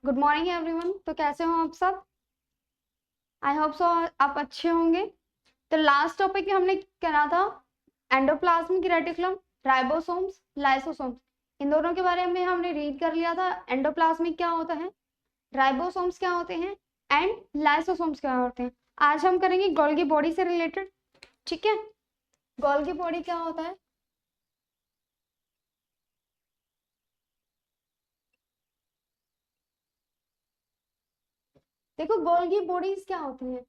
Good morning everyone. तो कैसे हो आप सब? आई होप सो आप अच्छे होंगे। तो लास्ट टॉपिक में हमने करा था एंडोप्लाज्मिक रेटिकुलम, राइबोसोम्स, लाइसोसोम्स। इन दोनों के बारे में हमने रीड कर लिया था। एंडोप्लाज्मिक क्या होता है, राइबोसोम्स क्या होते हैं एंड लाइसोसोम्स क्या होते हैं। आज हम करेंगे गोल्गी बॉडी से रिलेटेड। ठीक है, गोल्गी बॉडी क्या होता है? देखो, गोल्गी बॉडीज क्या होती है,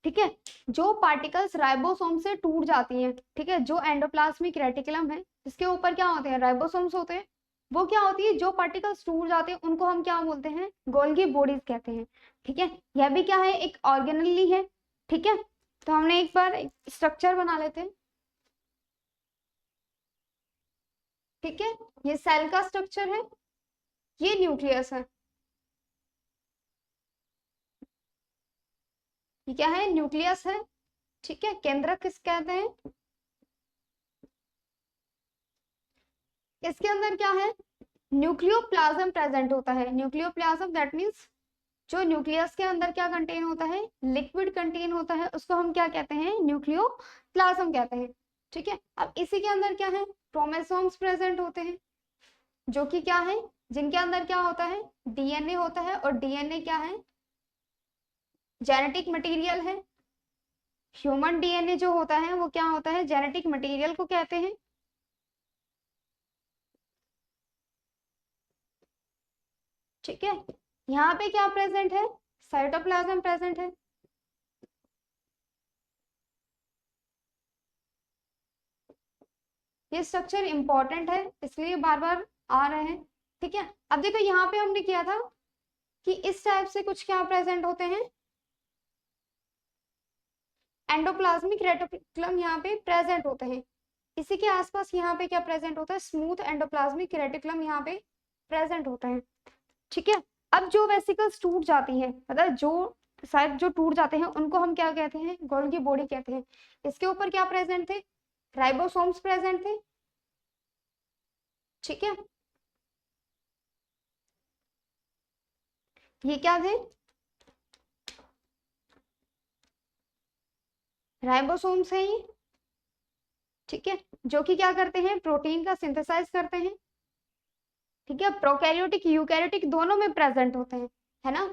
ठीक है, जो पार्टिकल्स राइबोसोम से टूट जाती हैं, ठीक है, जो एंडोप्लाज्मिक रेटिकुलम है जिसके ऊपर क्या होते हैं, राइबोसोम्स होते हैं, वो क्या होती है, जो पार्टिकल्स टूट जाते हैं उनको हम क्या बोलते हैं, गोल्गी बॉडीज कहते हैं। ठीक है, यह भी क्या है, एक ऑर्गेनली है। ठीक है, तो हमने एक बार स्ट्रक्चर बना लेते हैं। ठीक है, ये सेल का स्ट्रक्चर है, ये न्यूक्लियस है। ये क्या है, न्यूक्लियस है। ठीक है, केंद्रक किस कहते हैं, इसके अंदर क्या है, न्यूक्लियोप्लाज्म प्रेजेंट होता है। न्यूक्लियोप्लाज्म दैट मीन्स जो न्यूक्लियस के अंदर क्या कंटेन होता है, लिक्विड कंटेन होता है, उसको हम क्या कहते हैं, न्यूक्लियोप्लाज्म कहते हैं। ठीक है, अब इसी के अंदर क्या है, क्रोमोसोम्स प्रेजेंट होते हैं, जो कि क्या है, जिनके अंदर क्या होता है, डीएनए होता है। और डीएनए क्या है, जेनेटिक मटेरियल है। ह्यूमन डीएनए जो होता है वो क्या होता है, जेनेटिक मटेरियल को कहते हैं। ठीक है, यहाँ पे क्या प्रेजेंट है, साइटोप्लाज्म प्रेजेंट है। ये स्ट्रक्चर इंपॉर्टेंट है इसलिए बार बार आ रहे हैं। ठीक है, अब देखो यहाँ पे हमने किया था कि इस टाइप से कुछ क्या प्रेजेंट होते हैं, एंडोप्लाज्मिक रेटिकुलम यहाँ पे प्रेजेंट होते हैं। इसी के आसपास यहाँ पे क्या प्रेजेंट होता है, स्मूथ एंडोप्लाज्मिक रेटिकुलम यहाँ पे प्रेजेंट होता है। ठीक है, अब जो वेसिकल्स टूट जाती हैं, मतलब जो शायद जो टूट जाते हैं उनको हम क्या कहते हैं, गोल्गी बॉडी कहते हैं। इसके ऊपर क्या प्रेजेंट थे, राइबोसोम्स प्रेजेंट थे। ठीक है, ये क्या थे, राइबोसोम्स है ये। ठीक है, जो कि क्या करते हैं, प्रोटीन का सिंथेसाइज करते हैं। ठीक है, प्रोकैरियोटिक यूकैरियोटिक दोनों में प्रेजेंट होते हैं, है ना।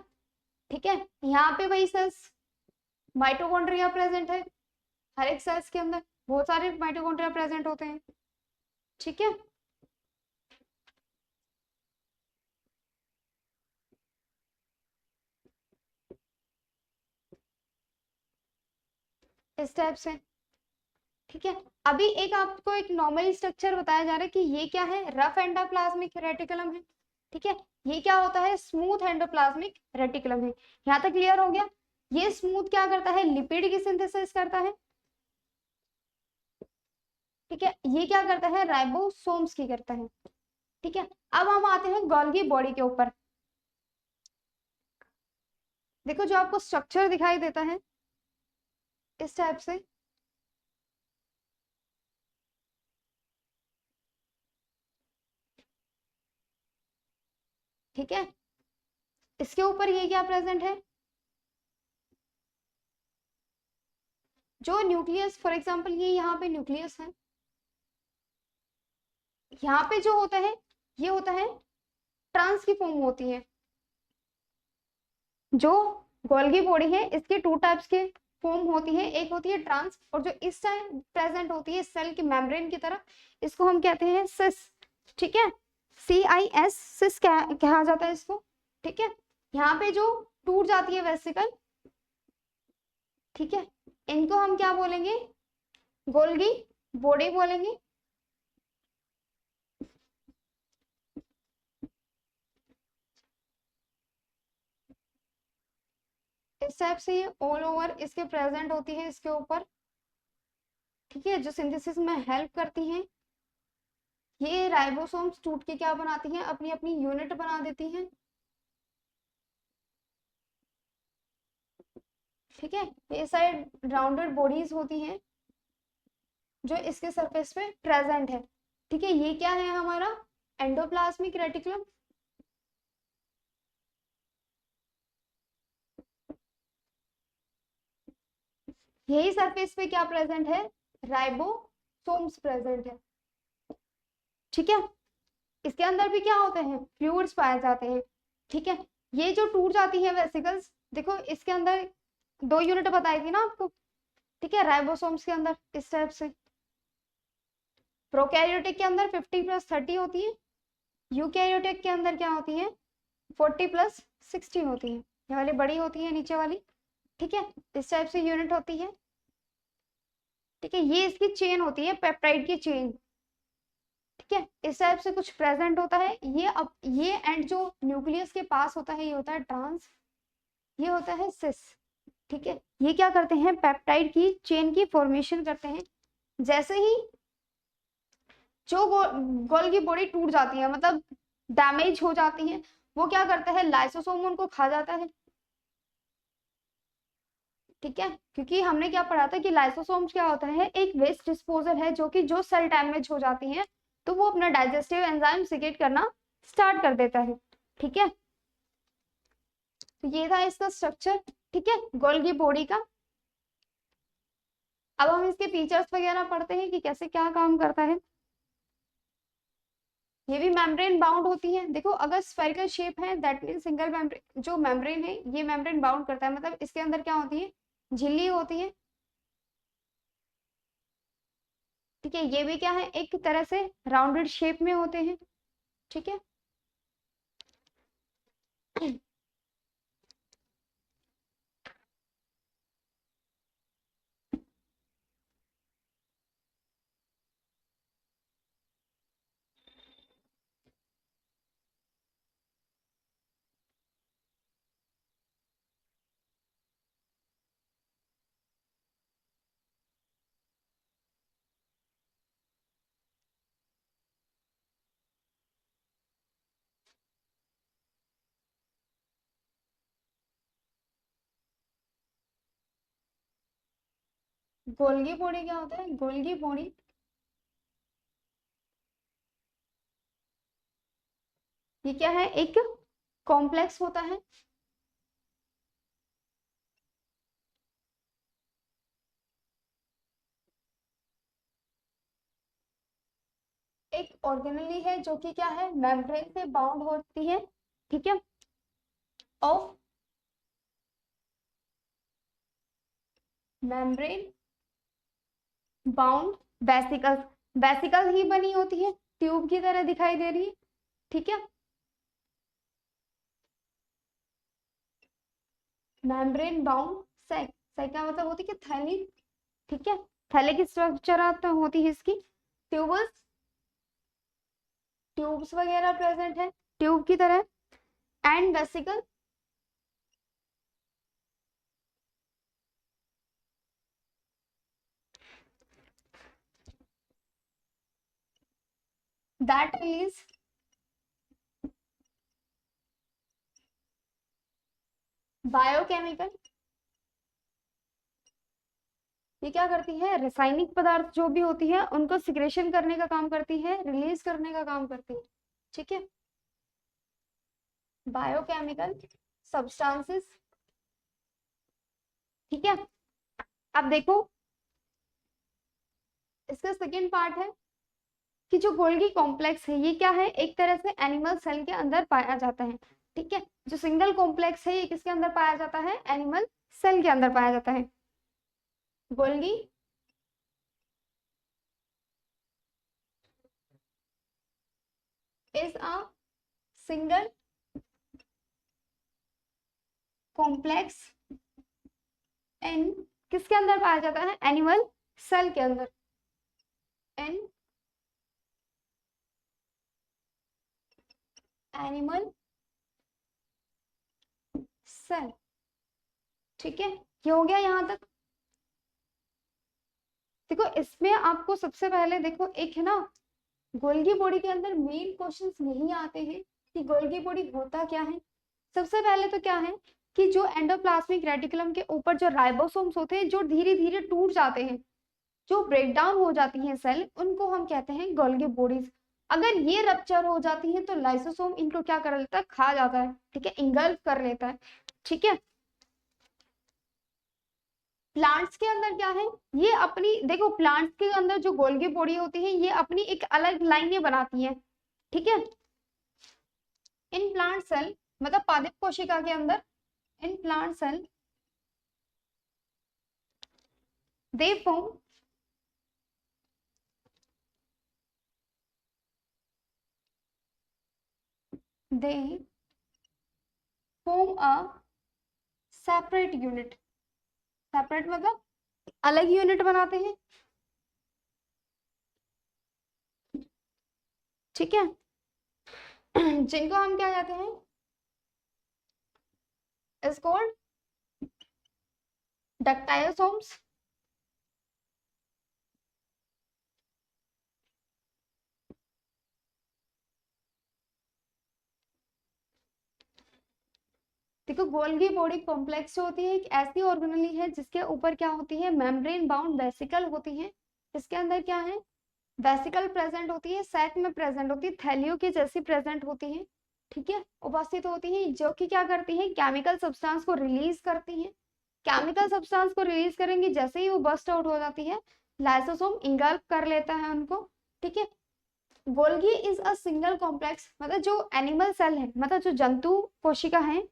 ठीक है, यहाँ पे वही सेल्स, माइटोकॉन्ड्रिया प्रेजेंट है। हर एक सेल्स के अंदर बहुत सारे माइटोकॉन्ड्रिया प्रेजेंट होते हैं। ठीक है, इस टाइप से। ठीक है, अभी एक आपको एक नॉर्मल स्ट्रक्चर बताया जा रहा है कि ये क्या है, रफ एंडोप्लाज्मिक रेटिकुलम है। ठीक है, ये क्या होता है, स्मूथ एंडोप्लाज्मिक रेटिकुलम है। यहाँ तक क्लियर हो गया। ये स्मूथ क्या करता है, लिपिड की सिंथेसिस करता है। ठीक है, ये क्या करता है, राइबोसोम्स की करता है। ठीक है, अब हम आते हैं गोल्गी बॉडी के ऊपर। देखो, जो आपको स्ट्रक्चर दिखाई देता है इस टाइप से, ठीक है, इसके ऊपर ये क्या प्रेजेंट है, जो न्यूक्लियस, फॉर एग्जांपल ये यहाँ पे न्यूक्लियस है। यहाँ पे जो होता है, ये होता है ट्रांस की फॉर्म होती है। जो गोल्गी बॉडी है इसके टू टाइप्स के फॉर्म होती है, एक होती है ट्रांस, और जो इस टाइम प्रेजेंट होती है सेल की मेम्ब्रेन की तरफ, इसको हम कहते हैं सिस। ठीक है, CIS, सिस कहा जाता है इसको। ठीक है, यहाँ पे जो टूट जाती है वेसिकल, ठीक है, इनको हम क्या बोलेंगे, गोल्गी बॉडी बोलेंगे। इस टाइप से ये ऑल ओवर इसके प्रेजेंट होती है इसके ऊपर। ठीक है, जो सिंथेसिस में हेल्प करती हैं। ये राइबोसोम्स टूट के क्या बनाती हैं, अपनी अपनी यूनिट बना देती हैं। ठीक है, ये साइड राउंडेड बॉडीज होती हैं जो इसके सरफेस पे प्रेजेंट है। ठीक है, ये क्या है हमारा, एंडोप्लाज्मिक रेटिकुलम। यही सरफेस पे क्या प्रेजेंट है, राइबोसोम्स प्रेजेंट है। ठीक है, इसके अंदर भी क्या होते हैं, फ्लूइड्स पाए जाते हैं। ठीक है, ये जो टूट जाती है वेसिकल्स, देखो इसके अंदर 2 यूनिट बताई थी ना आपको। ठीक है, राइबोसोम्स के अंदर इस टाइप से। प्रोकैरियोटिक के अंदर 50+30 होती है, यूकैरियोटिक के अंदर क्या होती है, 40+60 होती है। ये वाली बड़ी होती है नीचे वाली। ठीक है, इस टाइप से यूनिट होती है। ठीक है, ये इसकी चेन होती है, पेप्टाइड की चेन। ठीक है, इस टाइप से कुछ प्रेजेंट होता है। ये अब ये एंड जो न्यूक्लियस के पास होता है ये होता है ट्रांस, ये होता है सिस। ठीक है, ये क्या करते हैं, पेप्टाइड की चेन की फॉर्मेशन करते हैं। जैसे ही जो गोल्गी बॉडी टूट जाती है, मतलब डैमेज हो जाती है, वो क्या करता है, लाइसोसोम उनको खा जाता है। ठीक है, क्योंकि हमने क्या पढ़ा था कि लाइसोसोम्स क्या होता है, एक वेस्ट डिस्पोजल है, जो कि जो सेल डैमेज हो जाती है तो वो अपना डाइजेस्टिव एंजाइम सीक्रेट करना स्टार्ट कर देता है। ठीक है, तो ये था इसका स्ट्रक्चर। ठीक है, गोल्गी बॉडी का। अब हम इसके फीचर्स वगैरह पढ़ते हैं कि कैसे क्या काम करता है। ये भी मेम्ब्रेन बाउंड होती है। देखो अगर स्फेरिकल शेप है दैट मीन सिंगल मेम्ब्रेन, जो मेम्ब्रेन है ये मेम्ब्रेन बाउंड करता है, मतलब इसके अंदर क्या होती है, झिल्ली होती है। ठीक है, ये भी क्या है, एक तरह से राउंडेड शेप में होते हैं। ठीक है, गोल्गी बॉडी क्या होता है, गोल्गी बॉडी ये क्या है, एक कॉम्प्लेक्स होता है। एक ऑर्गेनली है जो कि क्या है, मेम्ब्रेन से बाउंड होती है। ठीक है, of membrane bound vesicles, vesicle ही बनी होती है, ट्यूब की तरह दिखाई दे रही है। ठीक है, मेम्ब्रेन बाउंड सेक, सेक का मतलब होती है थैली। ठीक है, थैले की स्ट्रक्चर होती है इसकी, ट्यूबल्स, ट्यूब्स वगैरह प्रेजेंट है ट्यूब की तरह, and vesicle. That is biochemical. ये क्या करती है, रासायनिक पदार्थ जो भी होती है उनको सिक्रेशन करने का काम करती है, रिलीज करने का काम करती है। ठीक है, बायोकेमिकल सब्सटेंसेस। ठीक है, अब देखो इसका सेकेंड पार्ट है कि जो गोल्गी कॉम्प्लेक्स है ये क्या है, एक तरह से एनिमल सेल के अंदर पाया जाता है। ठीक है, जो सिंगल कॉम्प्लेक्स है ये किसके अंदर पाया जाता है, एनिमल सेल के अंदर पाया जाता है। Golgi is a single complex in, किसके अंदर पाया जाता है, एनिमल सेल के अंदर, इन एनिमल सेल। ठीक है, ये हो गया यहां तक। देखो इसमें आपको सबसे पहले देखो एक है ना, गोल्गी बॉडी के अंदर मेन क्वेश्चंस यही आते हैं कि गोल्गी बॉडी होता क्या है। सबसे पहले तो क्या है कि जो एंडोप्लाज्मिक रेटिकुलम के ऊपर जो राइबोसोम्स होते हैं जो धीरे धीरे टूट जाते हैं, जो ब्रेक डाउन हो जाती है सेल, उनको हम कहते हैं गोल्गी बॉडीज। अगर ये रप्चर हो जाती है तो लाइसोसोम इनको क्या कर लेता है, खा जाता है। ठीक है, इंगल्फ कर लेता है। ठीक है, प्लांट्स के अंदर क्या है, ये अपनी देखो प्लांट्स के अंदर जो गोल्गी बॉडी होती है ये अपनी एक अलग लाइनें बनाती है, ठीक है। इन प्लांट सेल मतलब पादप कोशिका के अंदर, in plant cell they form they form a separate unit, separate मतलब अलग यूनिट बनाते हैं, ठीक है। जिनको हम क्या कहते हैं, इज कॉल्ड डक्टाइलसोम्स। देखो गोल्गी बॉडी कॉम्प्लेक्स जो होती है एक ऐसी ऑर्गेनेली है जिसके ऊपर क्या होती है, मेम्ब्रेन बाउंड वेसिकल होती है। इसके अंदर क्या है, वेसिकल प्रेजेंट होती है, सैक में प्रेजेंट होती है, थैलियों की जैसी प्रेजेंट होती है, ठीक है, उपस्थित होती है, जो कि क्या करती है, केमिकल सब्सटेंस को रिलीज करती है। केमिकल सब्सटेंस को रिलीज करेंगी, जैसे ही वो बस्ट आउट हो जाती है लाइसोसोम इंगल्फ कर लेता है उनको, ठीक है। Golgi is a single complex, मतलब जो एनिमल सेल है, मतलब जो जंतु कोशिका है,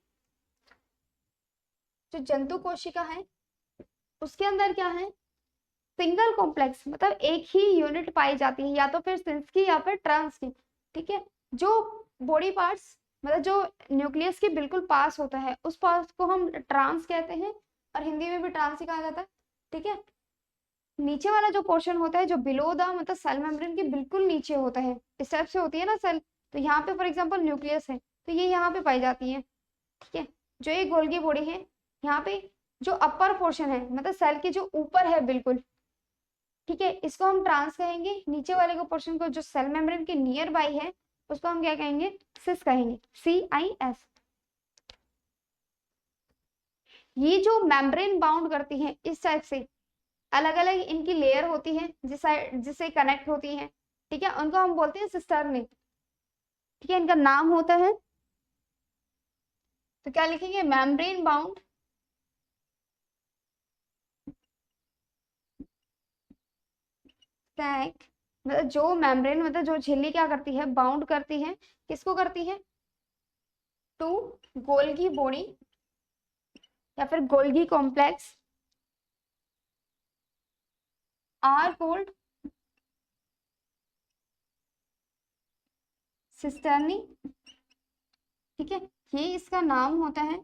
जो जंतु कोशिका है उसके अंदर क्या है, सिंगल कॉम्प्लेक्स मतलब एक ही यूनिट पाई जाती है, या तो फिर सिंस की या फिर ट्रांस की, ठीक है। जो बॉडी पार्ट्स मतलब जो न्यूक्लियस के बिल्कुल पास होता है उस पार्ट को हम ट्रांस कहते हैं, और हिंदी में भी ट्रांस ही कहा जाता है, ठीक है। नीचे वाला जो पोर्शन होता है जो बिलो द मतलब सेल मेम्ब्रेन के बिल्कुल नीचे होता है, इस टाइप से होती है ना सेल, तो यहाँ पे फॉर एग्जाम्पल न्यूक्लियस है तो ये यहाँ पे पाई जाती है, ठीक है। जो ये गोल्गी बॉडी है यहाँ पे जो अपर पोर्शन है मतलब सेल के जो ऊपर है बिल्कुल, ठीक है, इसको हम ट्रांस कहेंगे। नीचे वाले को पोर्शन को जो सेल मेम्ब्रेन के नियर बाई है उसको हम क्या कहेंगे, सिस कहेंगे, CIS। ये जो मेम्ब्रेन बाउंड करती है इस टाइप से अलग अलग इनकी लेयर होती है जिससे कनेक्ट होती है, ठीक है, उनको हम बोलते हैं सिस्टर्नी, ठीक है, इनका नाम होता है। तो क्या लिखेंगे, मेम्ब्रेन बाउंड सैक, मतलब जो मेम्ब्रेन मतलब जो झिल्ली क्या करती है, बाउंड करती है, किसको करती है, टू गोल्गी बॉडी या फिर Golgi complex or called cisternae, ठीक है, ये इसका नाम होता है।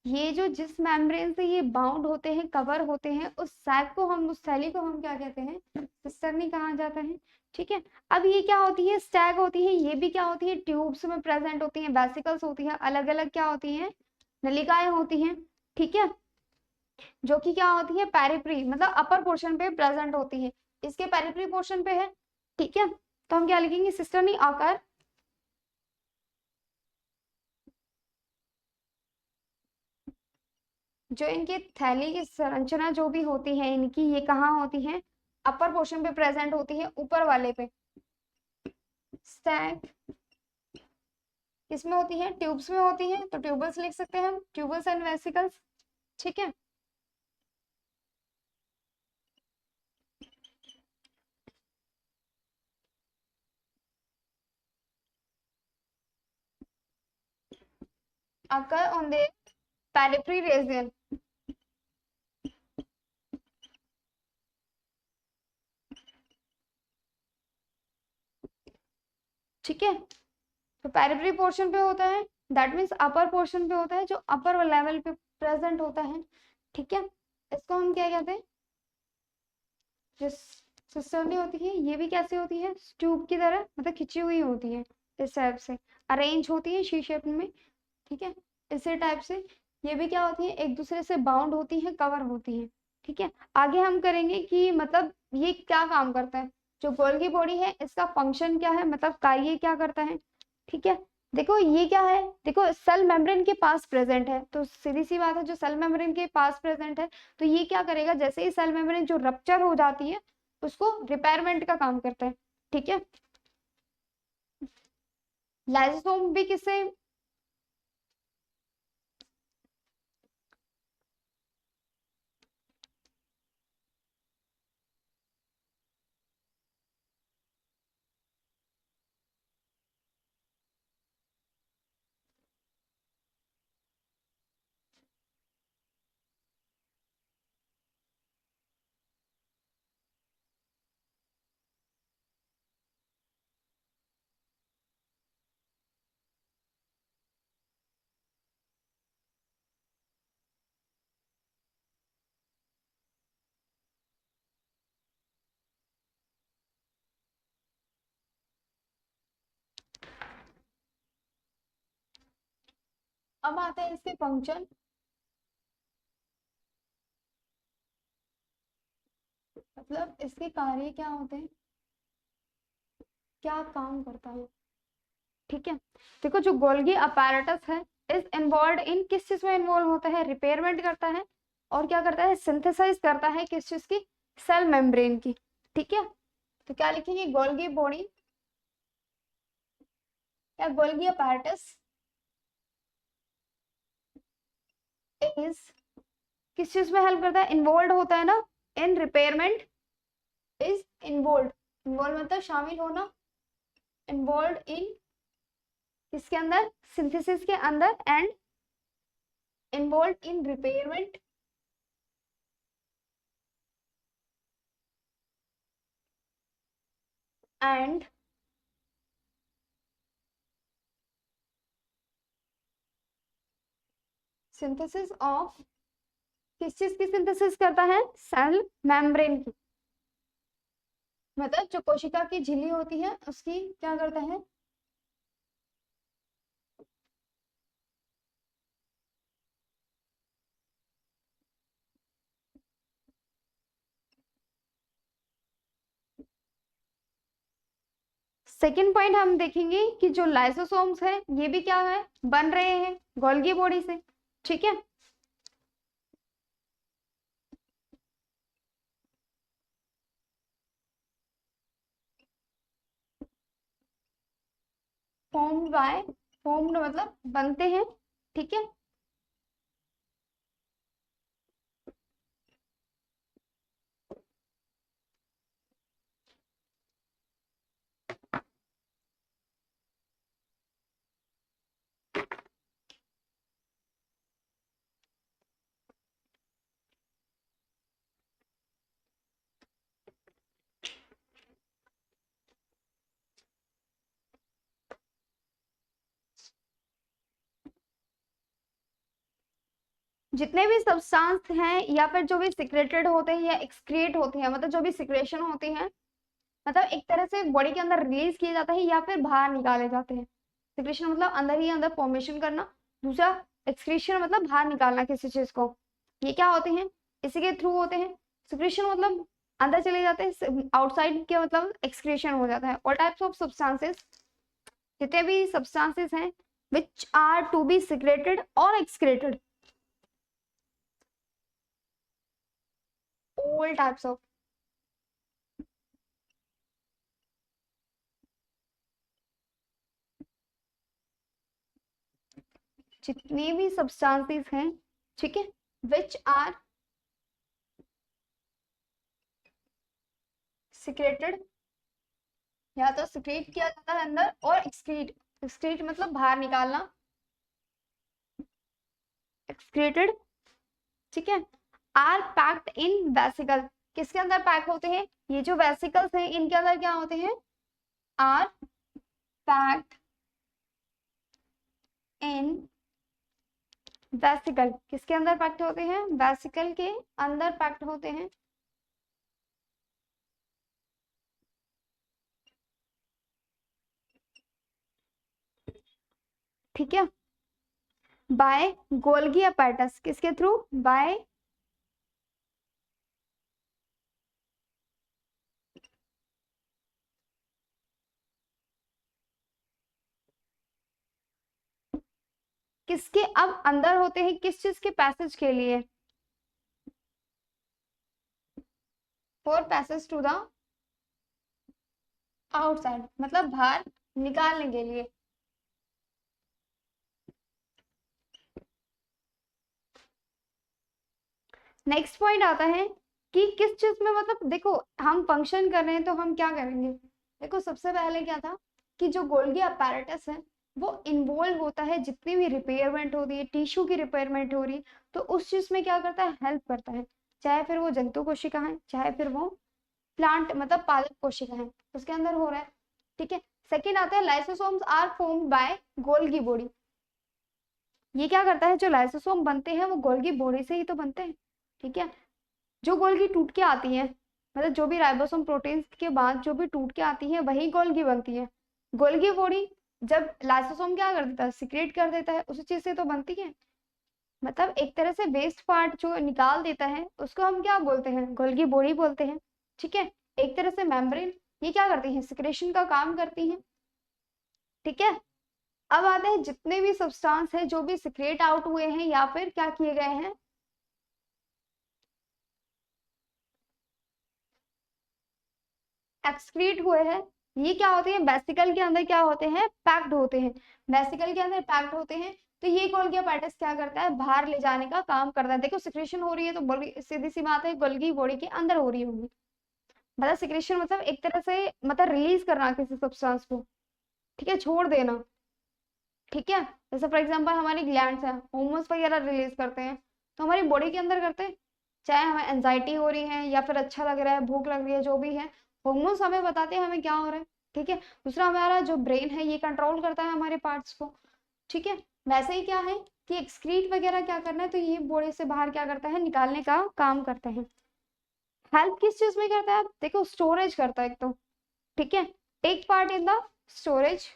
ये जो जिस मेम्ब्रेन से ये बाउंड होते हैं, कवर होते हैं, उस सैक को हम, उस थैली को हम क्या कहते हैं, सिस्टर्नी कहा जाता है, ठीक है। अब ये क्या होती है, स्टैग होती है, ये भी क्या होती है, ट्यूब्स में प्रेजेंट होती है, वेसिकल्स होती है, अलग अलग क्या होती है, नलिकाएं होती हैं, ठीक है, जो कि क्या होती है, पेरिफ्री मतलब अपर पोर्शन पे प्रेजेंट होती है, इसके पेरिफ्री पोर्शन पे है, ठीक है। तो हम क्या लिखेंगे, सिस्टर्नी आकार, जो इनकी थैली की संरचना जो भी होती है इनकी, ये कहाँ होती है, अपर पोर्शन पे प्रेजेंट होती है, ऊपर वाले पे। स्टैक किसमें होती है, ट्यूब्स में होती है, तो ट्यूबल्स लिख सकते हैं हम, ट्यूबल्स एंड वेसिकल्स, ठीक है। occur on the periphery region, ठीक है। तो पेरिफेरी पोर्शन पे होता है, दैट मीन्स अपर पोर्शन पे होता है, जो अपर लेवल पे प्रेजेंट होता है, ठीक है। इसको हम क्या कहते हैं, जो सिस्टर्नी होती है ये भी कैसे होती है, ट्यूब की तरह मतलब खिंची हुई होती है, इस टाइप से अरेंज होती है शी शेप में, ठीक है, इसी टाइप से। ये भी क्या होती है, एक दूसरे से बाउंड होती है, कवर होती है, ठीक है। आगे हम करेंगे कि मतलब ये क्या काम करता है, जो गोल्गी बॉडी है इसका फंक्शन क्या है, मतलब कार्य क्या करता है, ठीक है। देखो ये क्या है, देखो सेल मेम्ब्रेन के पास प्रेजेंट है, तो सीधी सी बात है जो सेल मेम्ब्रेन के पास प्रेजेंट है तो ये क्या करेगा, जैसे ही सेल मेम्ब्रेन जो रप्चर हो जाती है उसको रिपेयरमेंट का काम करता है, ठीक है। लाइसोसोम भी किससे, अब आते हैं इसके फंक्शन। मतलब इसके कार्य क्या होते हैं, क्या काम करता है। ठीक है, देखो जो गोल्गी अपैरेटस है इज इन्वॉल्व इन, किस चीज में इन्वॉल्व होता है, रिपेयरमेंट करता है और क्या करता है, सिंथेसाइज करता है किस चीज की, सेल मेम्ब्रेन की। ठीक है, तो क्या लिखेंगे, गोल्गी बॉडी या गोल्गी अपैरेटस इज, किस चीज में हेल्प करता है, इन्वॉल्व होता है ना, इन रिपेयरमेंट, इज इन्वॉल्व, इन्वॉल्व मतलब शामिल होना, इन्वॉल्व इन किसके अंदर, सिंथेसिस के अंदर, and involve in repayment and synthesis of, किस चीज की सिंथेसिस करता है, सेल मेम्ब्रेन की, मतलब जो कोशिका की झिल्ली होती है उसकी क्या करता है, सेकेंड पॉइंट हम देखेंगे कि जो लाइसोसोम्स है ये भी क्या है, बन रहे हैं गोल्गी बॉडी से। ठीक है, फॉर्म्ड बाय, फॉर्म्ड मतलब बनते हैं। ठीक है, जितने भी सब्सटेंस हैं या फिर जो भी सिक्रेटेड होते हैं या एक्सक्रिएट होते हैं, मतलब जो भी सिक्रेशन होती हैं, मतलब एक तरह से बॉडी के अंदर रिलीज किया जाता है या फिर बाहर निकाले जाते हैं। सिक्रेशन मतलब अंदर ही अंदर फॉर्मेशन करना, दूसरा एक्सक्रीशन मतलब बाहर निकालना किसी चीज को, ये क्या होते हैं, इसी के थ्रू होते हैं। सिक्रेशन मतलब अंदर चले जाते हैं, आउटसाइड के मतलब एक्सक्रीशन हो जाता है। ऑल टाइप्स ऑफ सब्सटेंसेस, जितने भी सब्सटेंसेस हैं which are to be secreted और एक्सक्रेटेड, ऑल टाइप्स ऑफ, जितने भी सब्सटेंसेस हैं, ठीक है, विच आर सिक्रेटेड, या तो सिक्रेट किया जाता है अंदर, और एक्सक्रीट, एक्सक्रीट मतलब बाहर निकालना, एक्सक्रीटेड। ठीक है, आर पैक्ड इन वेसिकल, किसके अंदर पैक होते हैं, ये जो वेसिकल्स हैं इनके अंदर क्या होते हैं, आर पैक्ड इन वेसिकल, किसके अंदर पैक्ड होते हैं, वेसिकल के अंदर पैक्ड होते हैं। ठीक है, बाय गोल्गी अपैरेटस, किसके थ्रू, बाय किसके, अब अंदर होते हैं किस चीज के पैसेज के लिए, for passage to the outside, मतलब बाहर निकालने के लिए। नेक्स्ट पॉइंट आता है कि किस चीज में, मतलब देखो हम फंक्शन कर रहे हैं तो हम क्या करेंगे, देखो सबसे पहले क्या था कि जो गोल्गी अपैरेटस है वो इन्वॉल्व होता है, जितनी भी रिपेयरमेंट हो रही है, टिश्यू की रिपेयरमेंट हो रही है, तो उस चीज में क्या करता है, हेल्प करता है, चाहे फिर वो जंतु कोशिका है, चाहे फिर वो प्लांट मतलब पादप कोशिका है, उसके अंदर हो रहा है। ठीक है, सेकेंड आता है lysosomes are formed by Golgi body, ये क्या करता है, जो लाइसोसोम बनते हैं वो गोल्गी बॉडी से ही तो बनते हैं। ठीक है, जो गोल्गी टूट के आती है, मतलब जो भी राइबोसोम प्रोटीन के बाद जो भी टूट के आती है वही गोल्गी बनती है। गोल्गी बॉडी जब लाइसोसोम क्या कर देता है, सिक्रेट कर देता है, उसी चीज से तो बनती है। मतलब एक तरह से वेस्ट पार्ट जो निकाल देता है उसको हम क्या बोलते हैं, गोल्गी बॉडी बोलते हैं। ठीक है, एक तरह से मेम्ब्रेन ये क्या करती है, सिक्रेशन का काम करती है। ठीक है, अब आते हैं जितने भी सब्सटेंस है जो भी सिक्रेट आउट हुए हैं या फिर क्या किए गए हैं, एक्सक्रीट हुए हैं, ये क्या होते हैं, वेसिकल के अंदर क्या होते हैं, पैक्ड होते हैं। वेसिकल के अंदर पैक्ड होते हैं, तो ये गोल्गी apparatus क्या करता है, बाहर ले जाने का काम करता है। देखो सिक्रेशन हो रही है तो सीधी सी बात है गोल्गी बॉडी के अंदर हो रही होगी। मतलब सिक्रेशन मतलब एक तरह से मतलब रिलीज करना किसी सब्सटेंस को। ठीक है, छोड़ देना। ठीक है, जैसे फॉर एग्जांपल हमारी ग्लैंड्स हैं, hormones वगैरह रिलीज करते हैं, तो हमारी बॉडी के अंदर करते हैं। चाहे हमें एंजाइटी हो रही है या फिर अच्छा लग रहा है, भूख लग रही है, जो भी है, hormones हमें बताते हैं हमें क्या हो रहा है। ठीक है, दूसरा हमारा जो ब्रेन है ये कंट्रोल करता है हमारे पार्ट्स को। ठीक है, वैसे ही क्या है कि एक्सक्रीट वगैरह क्या करना है, तो ये बॉडी से बाहर क्या करता है, निकालने का काम करते हैं। हेल्प किस चीज में करता है, देखो स्टोरेज करता है एक तो। ठीक है, take part in the storage,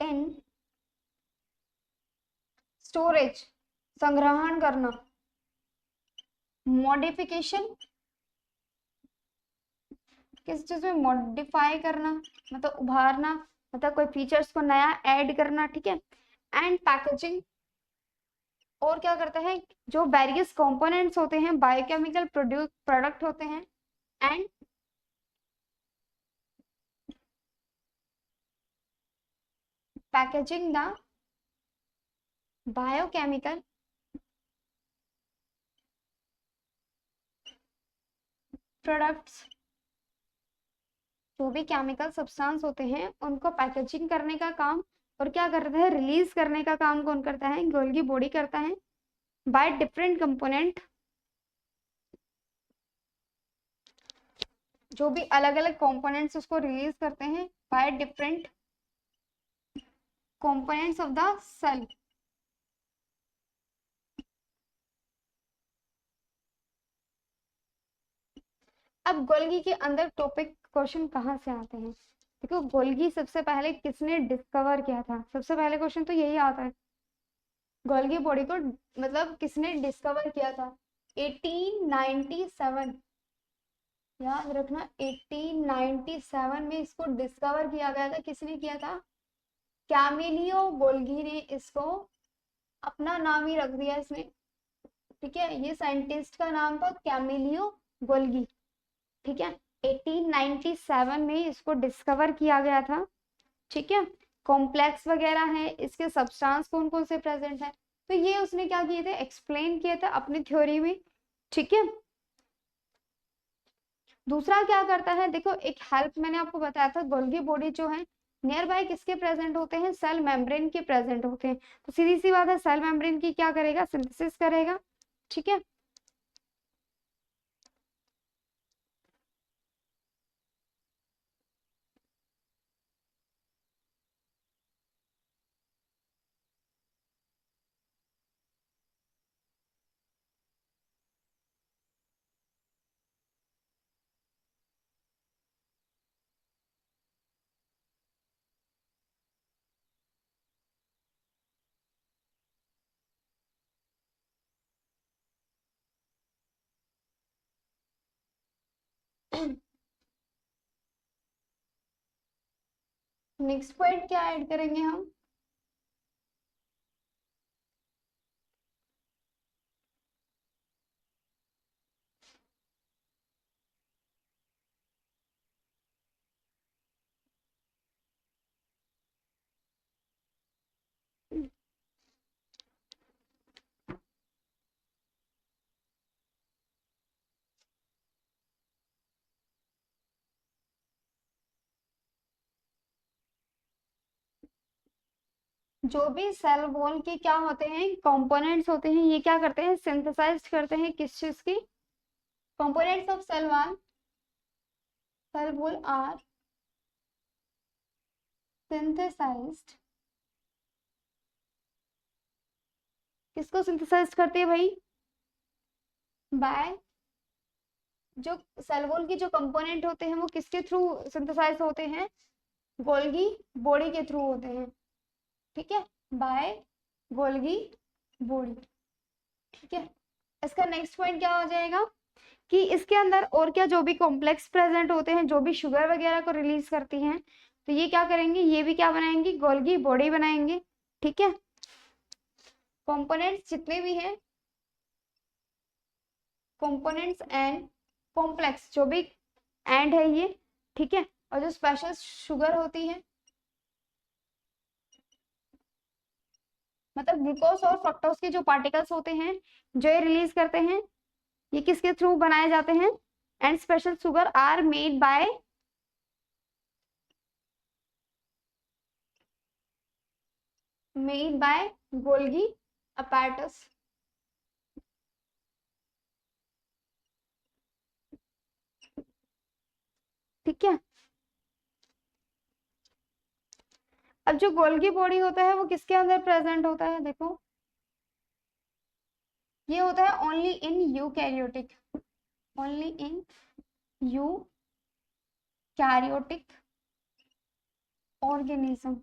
in storage, संग्रहण करना, मॉडिफिकेशन, किस चीज में मॉडिफाई करना, मतलब उभारना, मतलब कोई फीचर्स को नया ऐड करना। ठीक है, एंड पैकेजिंग, और क्या करता है, जो वेरियस कंपोनेंट्स होते हैं, बायोकेमिकल प्रोडक्ट होते हैं, and packaging the biochemical products, जो भी केमिकल सब्सटेंस होते हैं उनको पैकेजिंग करने का काम और क्या करता है, रिलीज करने का काम कौन करता है, गोल्गी बॉडी करता है। बाय डिफरेंट कंपोनेंट, जो भी अलग अलग कंपोनेंट्स उसको रिलीज करते हैं, by different components of the cell. अब गोल्गी के अंदर टॉपिक क्वेश्चन कहाँ से आते हैं, देखो गोल्गी सबसे पहले किसने डिस्कवर किया था, सबसे पहले क्वेश्चन तो यही आता है, गोल्गी बॉडी को मतलब किसने डिस्कवर किया था। 1897, याद रखना 1897 में इसको डिस्कवर किया गया था। किसने किया था, कैमिलियो गोल्गी ने इसको अपना नाम ही रख दिया इसने। ठीक है, ये साइंटिस्ट का नाम था कैमिलियो गोल्गी। ठीक है, 1897 में इसको डिस्कवर किया गया था। ठीक है, कॉम्प्लेक्स वगैरह है, इसके सब्सटेंस कौन कौन से प्रेजेंट है, तो ये उसने क्या किए थे, एक्सप्लेन किए थे अपनी थ्योरी में। ठीक है, दूसरा क्या करता है, देखो एक हेल्प मैंने आपको बताया था, गोल्गी बॉडी जो है नियर बाय किसके प्रेजेंट होते हैं, सेल मेम्ब्रेन के प्रेजेंट होते हैं। तो सीधी सी बात है, सेल मेम्ब्रेन की क्या करेगा, सिंथेसिस करेगा। ठीक है, नेक्स्ट पॉइंट क्या ऐड करेंगे हम, जो भी सेल वॉल के क्या होते हैं, कंपोनेंट्स होते हैं, ये क्या करते हैं, सिंथेसाइज करते हैं किस चीज की, components of cell wall are synthesized, किसको सिंथेसाइज करती है भाई, बाय जो सेल वॉल की जो कंपोनेंट होते हैं वो किसके थ्रू सिंथेसाइज होते हैं, गोल्गी बॉडी के थ्रू होते हैं, ठीक है, बाय गोल्गी बॉडी, ठीक है। इसका नेक्स्ट पॉइंट क्या हो जाएगा कि इसके अंदर और क्या जो भी कॉम्प्लेक्स प्रेजेंट होते हैं, जो भी शुगर वगैरह को रिलीज करती हैं, तो ये क्या करेंगे, ये भी क्या बनाएंगे, गोल्गी बॉडी बनाएंगे, ठीक है। कंपोनेंट्स जितने भी हैं, कंपोनेंट्स एंड कॉम्प्लेक्स जो भी एंड है ये, ठीक है, और जो स्पेशल शुगर होती है, मतलब ग्लूकोज और फ्रक्टोज के जो पार्टिकल्स होते हैं जो ये रिलीज करते हैं, ये किसके थ्रू बनाए जाते हैं, and special sugar are made by Golgi apparatus, ठीक है। अब जो गोल्गी बॉडी होता है वो किसके अंदर प्रेजेंट होता है, देखो ये होता है only in eukaryotic, only in eukaryotic organism,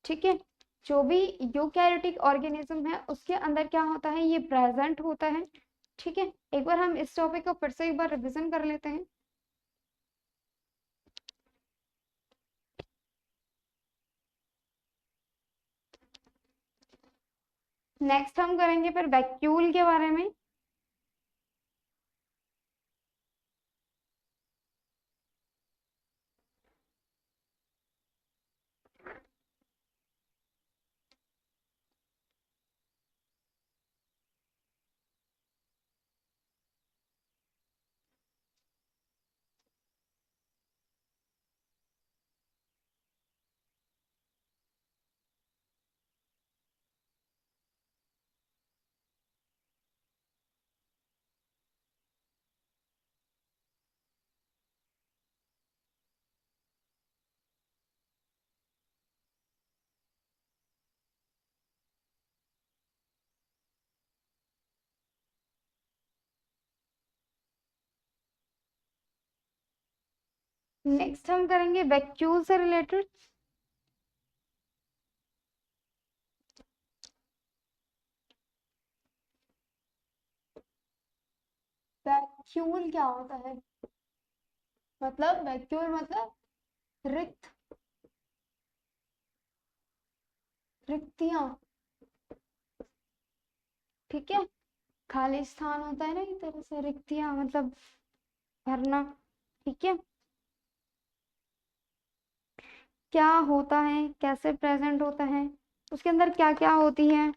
ठीक है। जो भी यूकैरियोटिक ऑर्गेनिज्म है उसके अंदर क्या होता है, ये प्रेजेंट होता है, ठीक है। एक बार हम इस टॉपिक को फिर से एक बार रिवीजन कर लेते हैं। नेक्स्ट हम करेंगे फिर वैक्यूल के बारे में। नेक्स्ट हम करेंगे वैक्यूल से रिलेटेड। वैक्यूल क्या होता है, मतलब वैक्यूल मतलब रिक्त, रिक्तियां, ठीक है, खाली स्थान होता है ना, एक तरह से रिक्तियां मतलब भरना, ठीक है। क्या होता है, कैसे प्रेजेंट होता है, उसके अंदर क्या क्या होती है,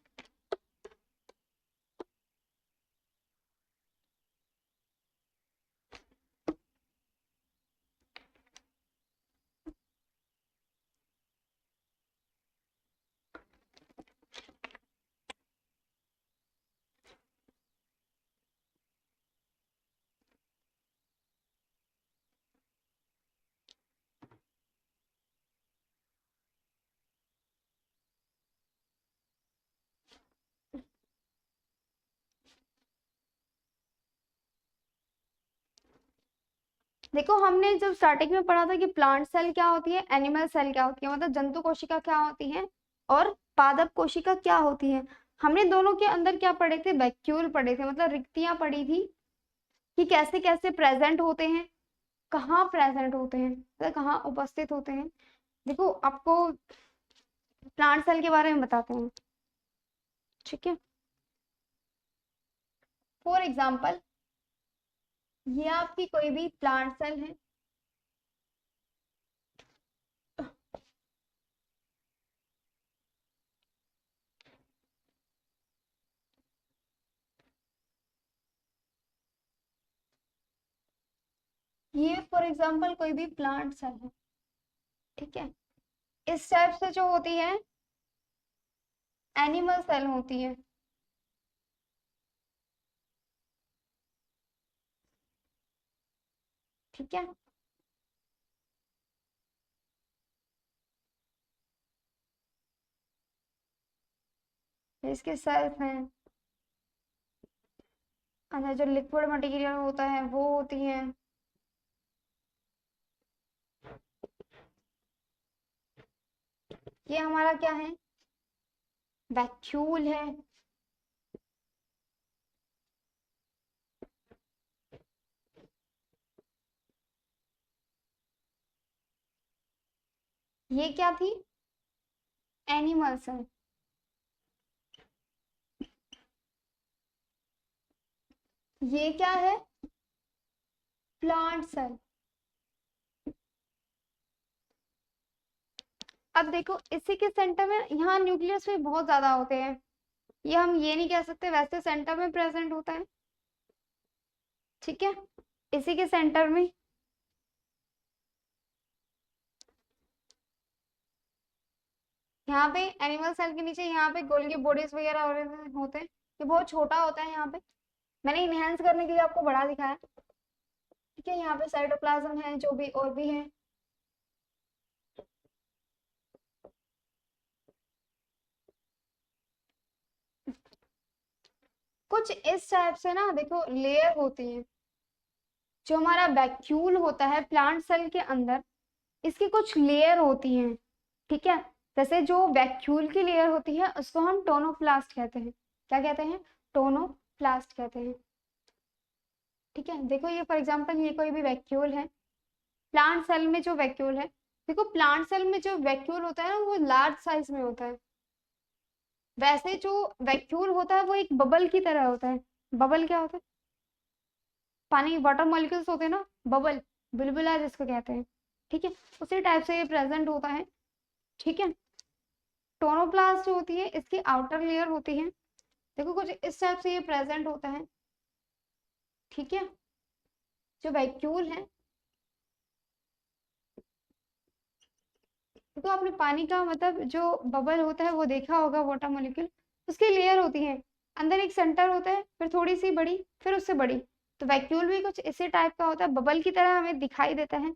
देखो हमने जब स्टार्टिंग में पढ़ा था कि प्लांट सेल क्या होती है, एनिमल सेल क्या होती है, मतलब जंतु कोशिका क्या होती है और पादप कोशिका क्या होती है। हमने दोनों के अंदर क्या पढ़े थे, वैक्यूल पढ़े थे, मतलब रिक्तियां पढ़ी थी कि कैसे कैसे प्रेजेंट होते हैं, कहाँ प्रेजेंट होते हैं, मतलब कहाँ उपस्थित होते हैं। देखो आपको प्लांट सेल के बारे में बताते हैं, ठीक है। फॉर एग्जाम्पल ये आपकी कोई भी प्लांट सेल है, ये फॉर एग्जाम्पल कोई भी प्लांट सेल है, ठीक है। इस टाइप से जो होती है एनिमल सेल होती है, ठीक है। इसके सेल्फ हैं, अंदर जो लिक्विड मटेरियल होता है वो होती है। ये हमारा क्या है, वैक्यूल है। ये क्या थी, एनिमल सेल। ये क्या है, प्लांट सेल। अब देखो इसी के सेंटर में यहाँ न्यूक्लियस भी बहुत ज्यादा होते हैं, ये हम ये नहीं कह सकते, वैसे सेंटर में प्रेजेंट होता है। ठीक है, इसी के सेंटर में यहाँ पे एनिमल सेल के नीचे यहाँ पे गोल्गी बॉडीज वगैरह होते हैं। ये बहुत छोटा होता है यहाँ पे, मैंने इनहेंस करने के लिए आपको बड़ा दिखाया। ठीक है, यहाँ पे साइटोप्लाज्म है, जो भी और भी है। कुछ इस टाइप से ना देखो लेयर होती है। जो हमारा वैक्यूल होता है प्लांट सेल के अंदर, इसकी कुछ लेयर होती हैं। ठीक है, जैसे जो वैक्यूल की लेयर होती है उसको हम टोनोप्लास्ट कहते हैं। क्या कहते हैं, टोनोप्लास्ट कहते हैं। ठीक है, देखो ये फॉर एग्जांपल ये कोई भी वैक्यूल है, प्लांट सेल में जो वैक्यूल है, देखो प्लांट सेल में जो वैक्यूल होता है ना वो लार्ज साइज में होता है। वैसे जो वैक्यूल होता है वो एक बबल की तरह होता है। बबल क्या होता है, पानी वाटर मॉलिक्यूल्स होते हैं ना, बबल, बुलबुला जिसको कहते हैं। ठीक है, उसी टाइप से ये प्रेजेंट होता है। ठीक है, टोनोप्लास्ट होती है, इसकी आउटर लेयर होती है। देखो कुछ इस टाइप से ये प्रेजेंट होता है। ठीक है, जो वैक्यूल है, तो आपने पानी का मतलब जो बबल होता है वो देखा होगा, वाटर मॉलिक्यूल, उसकी लेयर होती है। अंदर एक सेंटर होता है, फिर थोड़ी सी बड़ी, फिर उससे बड़ी। तो वैक्यूल भी कुछ इसी टाइप का होता है, बबल की तरह हमें दिखाई देता है।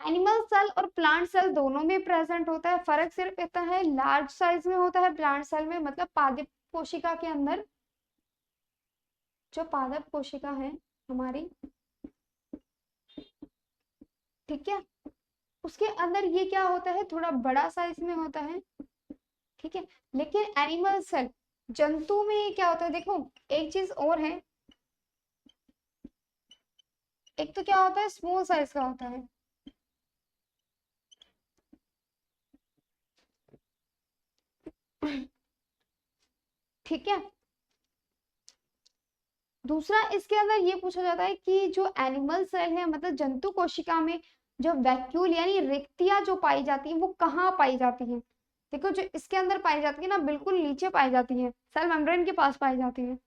एनिमल सेल और प्लांट सेल दोनों में प्रेजेंट होता है, फर्क सिर्फ इतना है लार्ज साइज में होता है प्लांट सेल में, मतलब पादप कोशिका के अंदर, जो पादप कोशिका है हमारी, ठीक है, उसके अंदर ये क्या होता है, थोड़ा बड़ा साइज में होता है। ठीक है, लेकिन एनिमल सेल, जंतु में ये क्या होता है, देखो एक चीज और है, एक तो क्या होता है स्मॉल साइज का होता है। ठीक है, दूसरा इसके अंदर ये पूछा जाता है कि जो एनिमल सेल है मतलब जंतु कोशिका में जो वैक्यूल यानी रिक्तियां जो पाई जाती है वो कहाँ पाई जाती है। देखो जो इसके अंदर पाई जाती है ना, बिल्कुल नीचे पाई जाती है, सेल मेम्ब्रेन के पास पाई जाती है।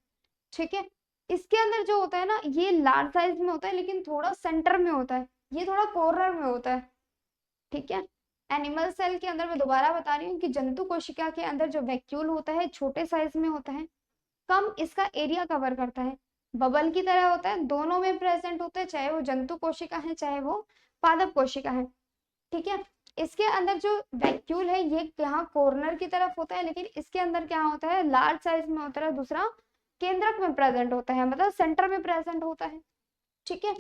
ठीक है, इसके अंदर जो होता है ना ये लार्ज साइज में होता है, लेकिन थोड़ा सेंटर में होता है, ये थोड़ा कॉर्नर में होता है। ठीक है, एनिमल सेल के अंदर मैं दोबारा बता रही हूँ कि जंतु कोशिका के अंदर जो वैक्यूल होता है छोटे साइज में होता है, कम इसका एरिया कवर करता है, बबल की तरह होता है, दोनों में प्रेजेंट होता है, चाहे वो जंतु कोशिका है चाहे वो पादप कोशिका है। ठीक है, इसके अंदर जो वैक्यूल है ये यहाँ कॉर्नर की तरफ होता है, लेकिन इसके अंदर क्या होता है लार्ज साइज में होता है, दूसरा केंद्रक में प्रेजेंट होता है, मतलब सेंटर में प्रेजेंट होता है। ठीक है,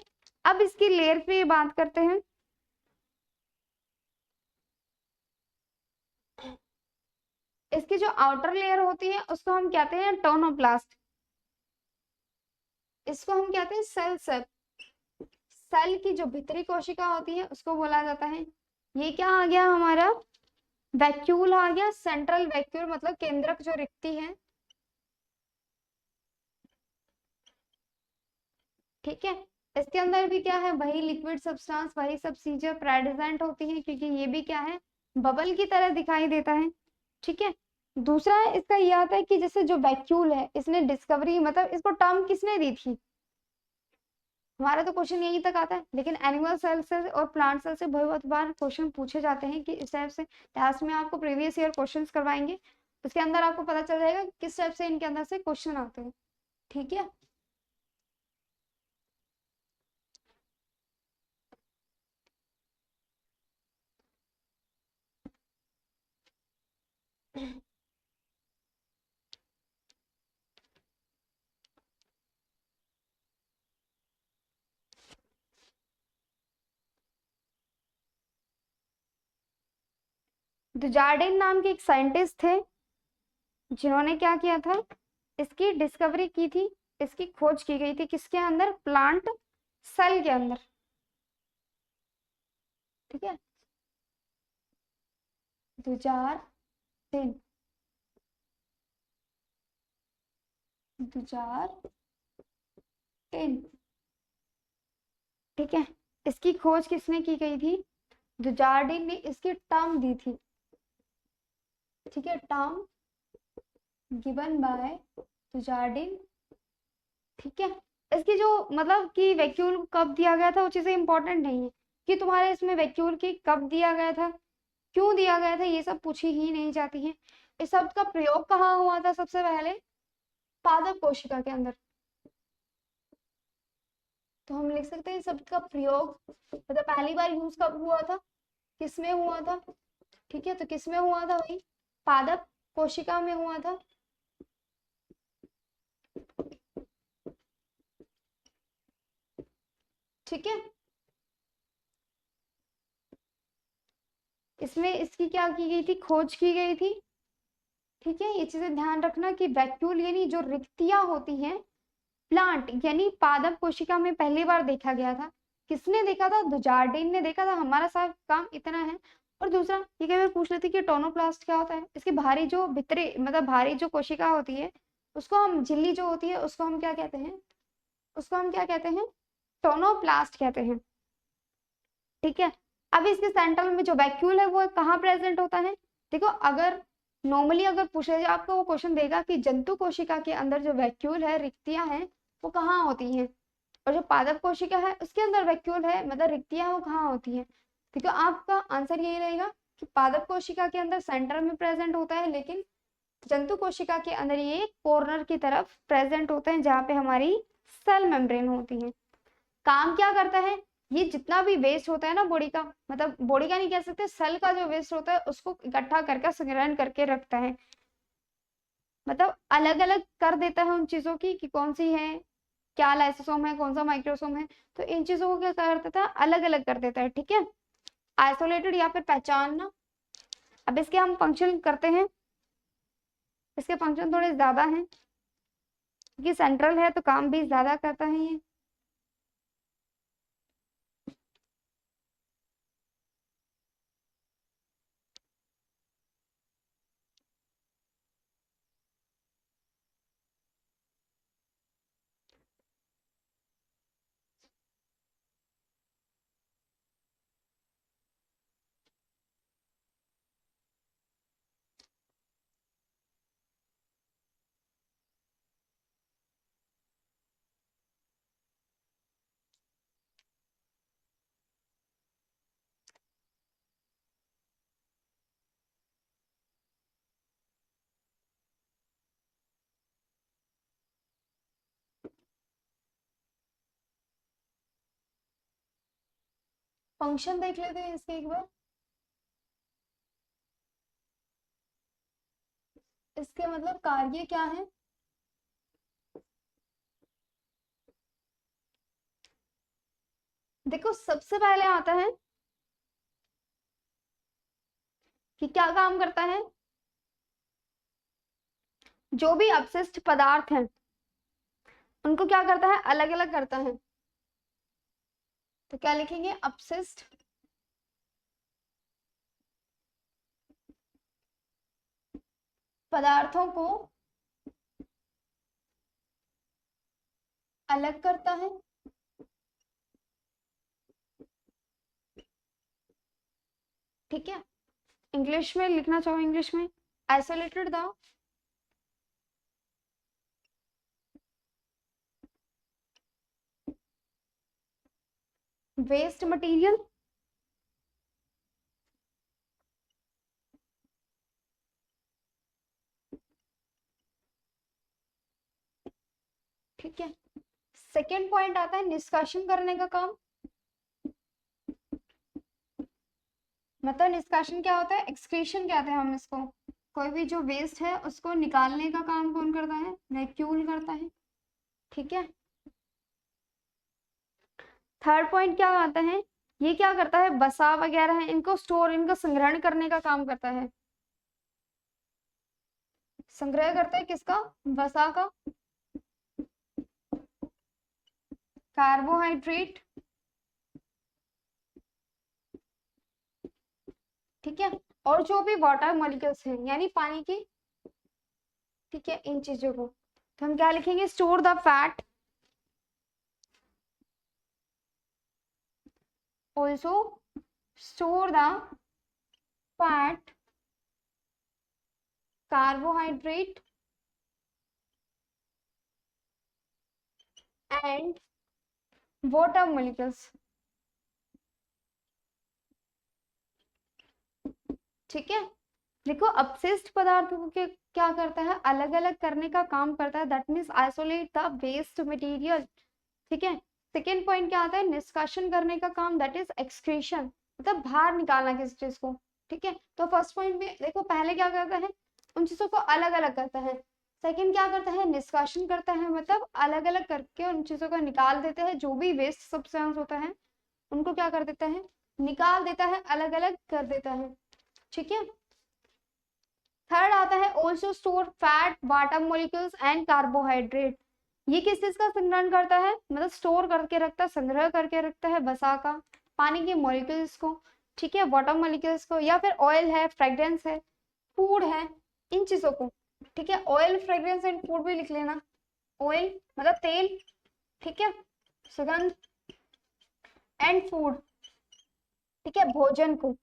अब इसकी लेयर पे बात करते हैं। इसकी जो आउटर लेयर होती है उसको हम कहते हैं टोनोप्लास्ट, इसको हम कहते हैं सेल सेल। सेल की जो भीतरी कोशिका होती है उसको बोला जाता है। ये क्या आ गया हमारा, वैक्यूल आ गया, सेंट्रल वैक्यूल मतलब केंद्रक जो रिक्ति है। ठीक है, इसके अंदर भी क्या है, वही लिक्विड सब्सटेंस, वही सब चीजें प्रेजेंट होती है, क्योंकि ये भी क्या है, बबल की तरह दिखाई देता है। ठीक है, दूसरा इसका ये आता है कि जैसे जो वैक्यूल है इसने डिस्कवरी मतलब इसको टर्म किसने दी थी, हमारा तो क्वेश्चन यहीं तक आता है, लेकिन एनिमल सेल से और प्लांट सेल से बहुत बार क्वेश्चन पूछे जाते हैं कि इस टाइप से टेस्ट में आपको प्रीवियस ईयर क्वेश्चंस करवाएंगे, उसके अंदर आपको पता चल जाएगा किस टाइप से इनके अंदर से क्वेश्चन आते हैं। ठीक है, दुजार्डिन नाम के एक साइंटिस्ट थे जिन्होंने क्या किया था, इसकी डिस्कवरी की थी, इसकी खोज की गई थी किसके अंदर, प्लांट सेल के अंदर। ठीक है, दुजार्डिन, दुजार्डिन, ठीक है, इसकी खोज किसने की गई थी, दुजार्डिन ने इसकी टर्म दी थी। ठीक है, टर्म गिवन बाय दुजार्डिन। ठीक है, इसकी जो मतलब कि वैक्यूल कब दिया गया था वो चीजें इंपॉर्टेंट नहीं है कि तुम्हारे इसमें वैक्यूल की कब दिया गया था, क्यों दिया गया था, ये सब पूछी ही नहीं जाती है। इस शब्द का प्रयोग कहाँ हुआ था, सबसे पहले पादप कोशिका के अंदर। तो हम लिख सकते हैं शब्द का प्रयोग मतलब पहली बार यूज कब हुआ था, किसमें हुआ था। ठीक है, तो किसमें हुआ था भाई, पादप कोशिका में हुआ था। ठीक है, इसमें इसकी क्या की गई थी, खोज की गई थी। ठीक है, ये चीजें ध्यान रखना कि वैक्यूल यानी जो रिक्तियां होती हैं प्लांट यानी पादप कोशिका में पहली बार देखा गया था। किसने देखा था, दुजार्डिन ने देखा था। हमारा सब काम इतना है। और दूसरा ये कई बार पूछ लेती कि टोनोप्लास्ट क्या होता है, इसकी भारी जो भीतरी मतलब भारी जो कोशिका होती है उसको हम झिल्ली जो होती है उसको हम क्या कहते हैं, उसको हम क्या कहते हैं, टोनोप्लास्ट कहते हैं। ठीक है, अब इसके सेंट्रल में जो वैक्यूल है वो कहाँ प्रेजेंट होता है। देखो अगर नॉर्मली अगर पूछे जाए आपको वो क्वेश्चन देगा कि जंतु कोशिका के अंदर जो वैक्यूल है रिक्तियां हैं वो कहाँ होती हैं, और जो पादप कोशिका है उसके अंदर वैक्यूल है मतलब रिक्तियां वो कहाँ होती हैं। ठीक है, आपका आंसर यही रहेगा कि पादप कोशिका के अंदर सेंटर में प्रेजेंट होता है, लेकिन जंतु कोशिका के अंदर ये कॉर्नर की तरफ प्रेजेंट होते हैं जहाँ पे हमारी सेल मेम्ब्रेन होती है। काम क्या करता है, ये जितना भी वेस्ट होता है ना बॉडी का, मतलब बॉडी का नहीं कह सकते, सेल का जो वेस्ट होता है उसको इकट्ठा करके संग्रहण करके रखता है। मतलब अलग अलग कर देता है उन चीजों की कि कौन सी है, क्या लाइसोसोम है, कौन सा माइक्रोसोम है, तो इन चीजों को क्या कर देता है, अलग अलग कर देता है। ठीक है, आइसोलेटेड या फिर पहचानना। अब इसके हम फंक्शन करते हैं, इसके फंक्शन थोड़े ज्यादा हैं क्योंकि सेंट्रल है तो काम भी ज्यादा करता है ये। फंक्शन देख लेते हैं इसके एक बार। इसके मतलब कार्य क्या है, देखो सबसे पहले आता है कि क्या काम करता है, जो भी अपशिष्ट पदार्थ हैं उनको क्या करता है, अलग अलग करता है। तो क्या लिखेंगे, अपशिष्ट पदार्थों को अलग करता है। ठीक है, इंग्लिश में लिखना चाहो इंग्लिश में, आइसोलेटेड द वेस्ट मटेरियल। ठीक है, सेकेंड पॉइंट आता है निष्कासन करने का काम। मतलब निष्कासन क्या होता है, एक्सक्रीशन कहते हैं हम इसको, कोई भी जो वेस्ट है उसको निकालने का काम कौन करता है, वैक्यूल करता है। ठीक है, थर्ड पॉइंट क्या आता है, ये क्या करता है, वसा वगैरह है इनको स्टोर, इनका संग्रहण करने का काम करता है। संग्रह करता है किसका, वसा का, कार्बोहाइड्रेट, ठीक है, और जो भी वाटर मॉलिक्यूल्स हैं यानी पानी की, ठीक है, इन चीजों को तो हम क्या लिखेंगे, store the fat, also store the fat, carbohydrate and water molecules, ठीक है। देखो अपशिष्ट पदार्थों को क्या करता है, अलग अलग करने का काम करता है, that means isolate the waste material, ठीक है। सेकेंड पॉइंट क्या आता है, निष्कासन करने का काम, दैट इज एक्सक्रीशन, मतलब बाहर निकालना किसी चीज को, ठीक है। तो फर्स्ट पॉइंट में देखो पहले क्या करता है, उन चीजों को अलग अलग करता है, सेकेंड क्या करता है, निष्कासन करता है, मतलब अलग अलग करके उन चीजों को निकाल देते हैं, जो भी वेस्ट सब्सटेंस होता है उनको क्या कर देता है, निकाल देता है, अलग अलग कर देता है, ठीक है। थर्ड आता है also store fat, water molecules and carbohydrate, ये किस चीज का संग्रहण करता है, मतलब स्टोर करके रखता है, संग्रह करके रखता है वसा का, पानी के मॉलिक्यूल्स को, ठीक है, वाटर मॉलिक्यूल्स को, या फिर ऑयल है, फ्रेग्रेंस है, फूड है, इन चीजों को, ठीक है। ऑयल, फ्रेग्रेंस एंड फूड भी लिख लेना, ऑयल मतलब तेल, ठीक है, सुगंध, एंड फूड, ठीक है, भोजन को,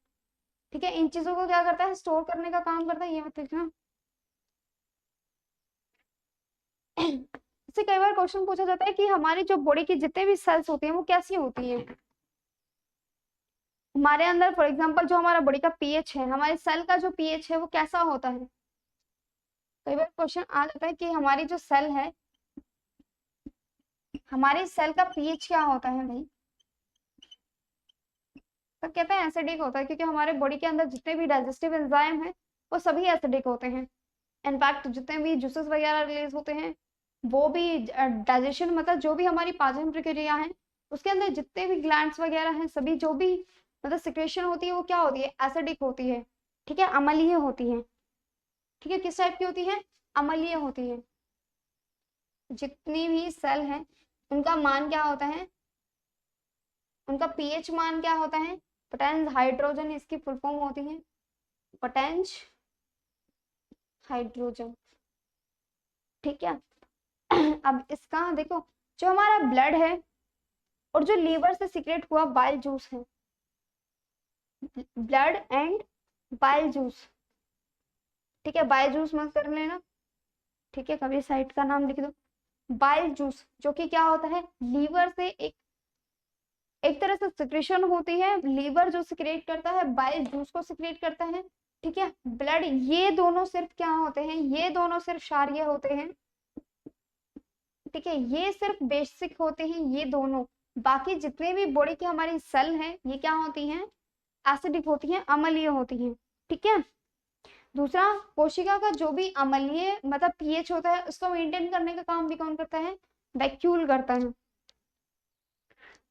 ठीक है, इन चीजों को क्या करता है, स्टोर करने का काम करता है, ये मत लिखना। इससे कई बार क्वेश्चन पूछा जाता है कि हमारी जो बॉडी की जितने भी सेल्स होती हैं वो कैसी होती हैं, हमारे अंदर फॉर एग्जांपल जो हमारा बॉडी का पीएच है, हमारे सेल का जो पीएच है वो कैसा होता है, कई बार क्वेश्चन आ जाता है कि हमारी जो सेल है, हमारी सेल का पीएच क्या होता है भाई, तो कहते हैं एसिडिक होता है, क्योंकि हमारे बॉडी के अंदर जितने भी डाइजेस्टिव एंजाइम है वो सभी एसिडिक होते हैं। इनफैक्ट जितने भी जूसेस वगैरह रिलीज होते हैं वो भी डाइजेशन, मतलब जो भी हमारी पाचन प्रक्रिया है उसके अंदर जितने भी ग्लैंड्स वगैरह हैं, सभी जो भी मतलब सिक्रेशन होती है वो क्या होती है, एसिडिक होती है, ठीक है, अम्लीय होती है, ठीक है, किस टाइप की होती है, अम्लीय होती है। जितनी भी सेल है उनका मान क्या होता है, उनका पीएच मान क्या होता है, पोटेंस हाइड्रोजन इसकी फुल फॉर्म होती है, पोटेंस हाइड्रोजन, ठीक है। अब इसका देखो, जो हमारा ब्लड है और जो लीवर से सीक्रेट हुआ बाइल जूस है, ब्लड एंड बाइल जूस, ठीक है, बाइल जूस मत कर लेना, ठीक है, कभी साइट का नाम लिख दो, बाइल जूस जो कि क्या होता है, लीवर से एक तरह से सिक्रेशन होती है, लीवर जो सिक्रेट करता है, बाइल जूस को सिक्रेट करता है, ठीक है, ब्लड, ये दोनों सिर्फ क्या होते हैं, ये दोनों सिर्फ क्षारीय होते हैं, ठीक है, ये सिर्फ बेसिक होते हैं ये दोनों, बाकी जितने भी बॉडी की हमारी सेल हैं ये क्या होती हैं, एसिडिक होती हैं, अम्लीय होती हैं, ठीक है। दूसरा, कोशिका का जो भी अम्लीय मतलब पीएच होता है उसको मेंटेन करने का काम भी कौन करता है, वैक्यूल करता है,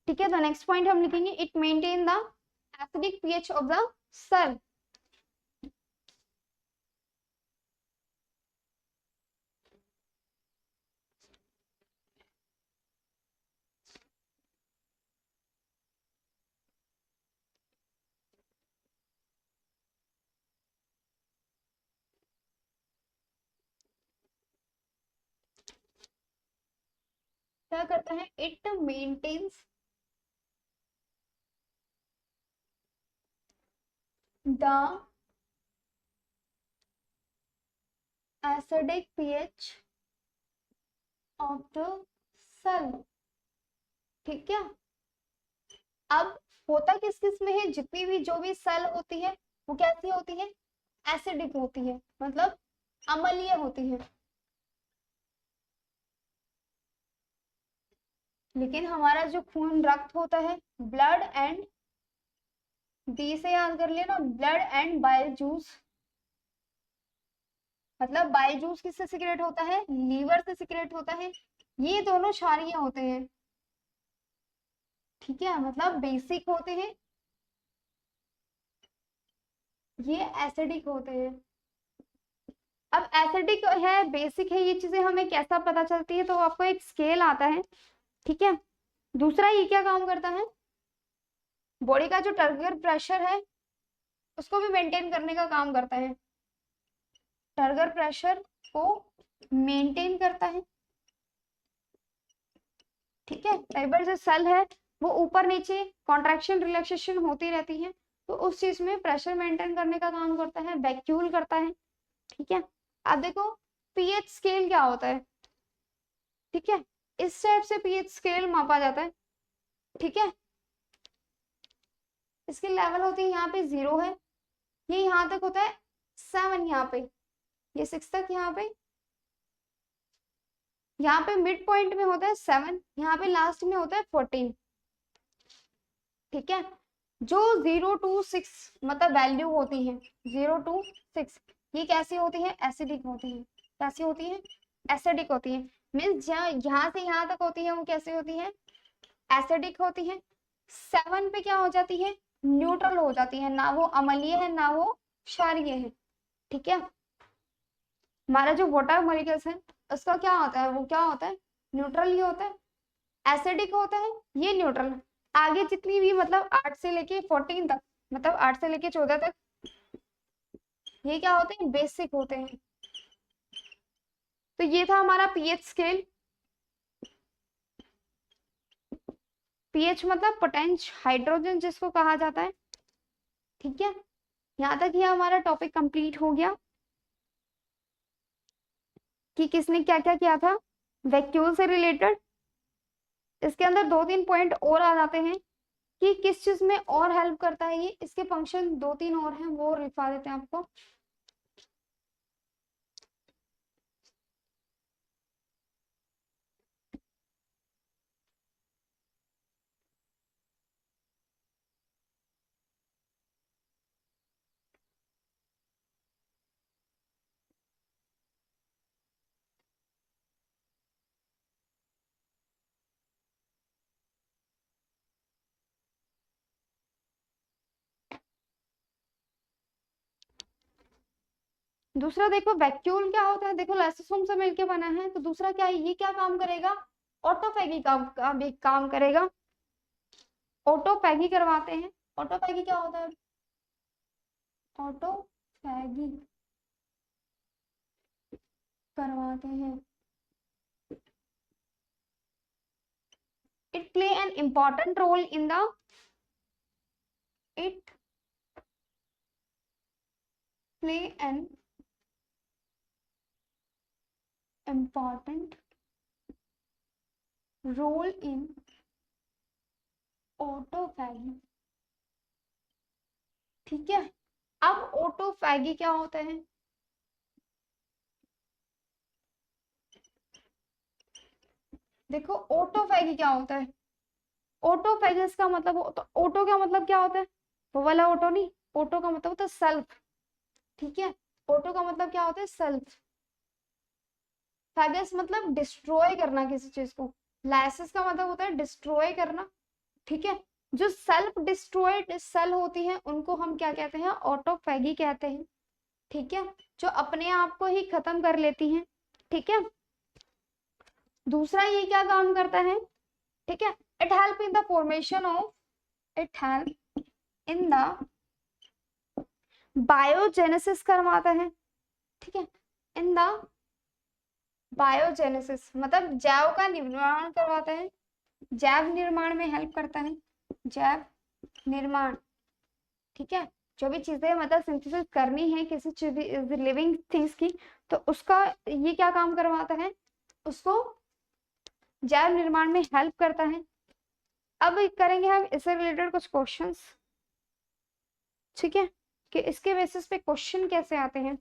ठीक है। तो नेक्स्ट पॉइंट हम लिखेंगे, it maintain the acidic pH of the cell, क्या करता है, it maintains the acidic pH of the cell, ठीक है। अब होता किस किस में है, जितनी भी जो भी सेल होती है वो कैसी होती है, एसिडिक होती है, मतलब अम्लीय होती है, लेकिन हमारा जो खून रक्त होता है, ब्लड एंड, बी से याद कर लेना, ब्लड एंड बाइल जूस, मतलब बाइल जूस किससे सिक्रेट होता है, लीवर से सिक्रेट होता है, ये दोनों क्षारीय होते हैं, ठीक है, मतलब बेसिक होते हैं, ये एसिडिक होते हैं। अब एसिडिक है, बेसिक है, ये चीजें हमें कैसा पता चलती है, तो आपको एक स्केल आता है, ठीक है। दूसरा ये क्या काम करता है, बॉडी का जो टर्गर प्रेशर है उसको भी मेंटेन करने का काम करता है, टर्गर प्रेशर को मेंटेन करता है, ठीक है। कई बार जो सेल है वो ऊपर नीचे कॉन्ट्रैक्शन रिलैक्सेशन होती रहती है, तो उस चीज में प्रेशर मेंटेन करने का काम करता है, वैक्यूल करता है, ठीक है। अब देखो पीएच स्केल क्या होता है, ठीक है, इस टाइप से पीएच स्केल मापा जाता है, ठीक है। इसकी लेवल होती है, यहाँ पे 0 है, ये यहाँ तक होता है 7, यहाँ पे ये 6 तक, यहाँ पे मिड पॉइंट में होता है 7, यहाँ पे लास्ट में होता है 14, ठीक है। जो 0 to 6 मतलब वैल्यू होती है 0 to 6, ये कैसी होती है, एसिडिक होती है। कैसी होती है, एसिडिक होती है। मीन्स यहाँ से यहाँ तक होती है वो कैसी होती है, एसिडिक होती है। 7 पे क्या हो जाती है, न्यूट्रल हो जाती है, ना वो अम्लीय है ना वो क्षारीय है, ठीक है। हमारा जो वाटर मॉलिक्यूल्स है उसका क्या होता है, वो क्या होता है, न्यूट्रल ही होता है। एसिडिक होता है, ये न्यूट्रल। आगे जितनी भी मतलब 8 से लेके 14 तक, मतलब 8 से लेके 14 तक, ये क्या होते हैं, बेसिक होते हैं। तो ये था हमारा पीएच स्केल। पीएच मतलब पोटेंश हाइड्रोजन जिसको कहा जाता है, ठीक है। यहाँ तक ये हमारा टॉपिक कंप्लीट हो गया कि किसने क्या क्या किया था वैक्यूल से रिलेटेड। इसके अंदर 2-3 पॉइंट और आ जाते हैं कि किस चीज में और हेल्प करता है ये, इसके फंक्शन 2-3 और हैं, वो लिखवा देते हैं आपको। दूसरा देखो वैक्यूल क्या होता है, देखो लाइसोसोम से मिलके बना है, तो दूसरा क्या है, ये क्या काम करेगा, ऑटोफैगी का भी काम करेगा। ऑटोफैगी करवाते हैं, ऑटोफैगी क्या होता है, ऑटोफैगी करवाते हैं। It play an important role in the, it play an important role in autophagy, ठीक है। अब ऑटोफैगी क्या होता है, देखो ऑटोफैगी क्या होता है, ऑटोफेगस का मतलब, तो ऑटो का मतलब क्या होता है, वो वाला ऑटो नहीं, ऑटो का मतलब होता है सेल्फ, ठीक है। ऑटो का मतलब क्या होता है, सेल्फ। फेगस मतलब डिस्ट्रॉय करना किसी चीज को, लाइसिस का मतलब होता है डिस्ट्रॉय करना, ठीक है। जो सेल्फ डिस्ट्रॉयड सेल होती है उनको हम क्या कहते हैं, ऑटोफैगी कहते हैं, ठीक है। जो अपने आप को ही खत्म कर लेती हैं, ठीक है। दूसरा ये क्या काम करता है, ठीक है, it help in the formation of, it help in the biogenesis करवाता है, ठीक है। इन द बायोजेनेसिस मतलब जैव का निर्माण करवाता है, जैव निर्माण में हेल्प करता है, जैव निर्माण, ठीक है। जो भी चीजें मतलब सिंथेसिस करनी है किसी लिविंग थिंग्स की, तो उसका ये क्या काम करवाता है, उसको जैव निर्माण में हेल्प करता है। अब करेंगे हम इससे रिलेटेड कुछ क्वेश्चंस, ठीक है, कि इसके बेसिस पे क्वेश्चन कैसे आते हैं।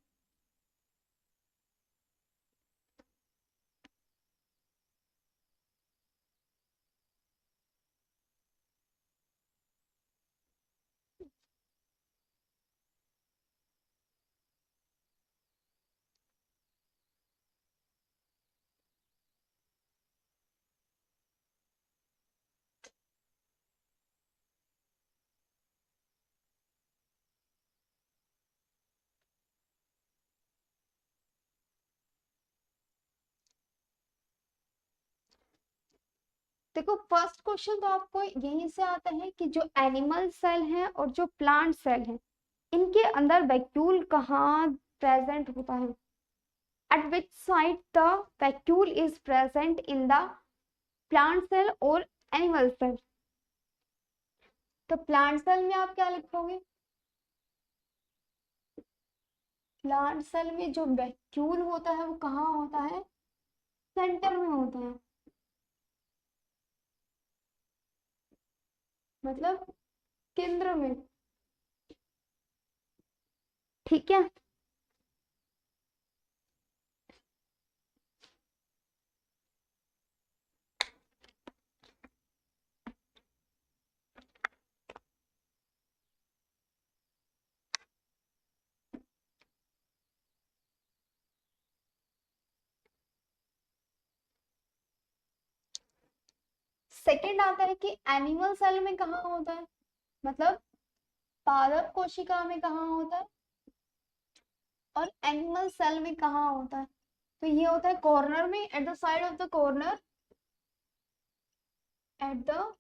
देखो फर्स्ट क्वेश्चन तो आपको यहीं से आता है कि जो एनिमल सेल है और जो प्लांट सेल है, इनके अंदर वैक्यूल कहाँ प्रेजेंट होता है? At which side the vacuole is present in the plant cell और एनिमल सेल? तो प्लांट सेल में आप क्या लिखोगे? प्लांट सेल में जो वैक्यूल होता है वो कहाँ होता है? सेंटर में होता है, मतलब केंद्र में। ठीक है, सेकंड आता है कि एनिमल सेल में कहाँ होता है, मतलब पादप कोशिका में कहाँ होता है और एनिमल सेल में कहाँ होता है? तो ये होता है कॉर्नर में, at the side of the corner, at the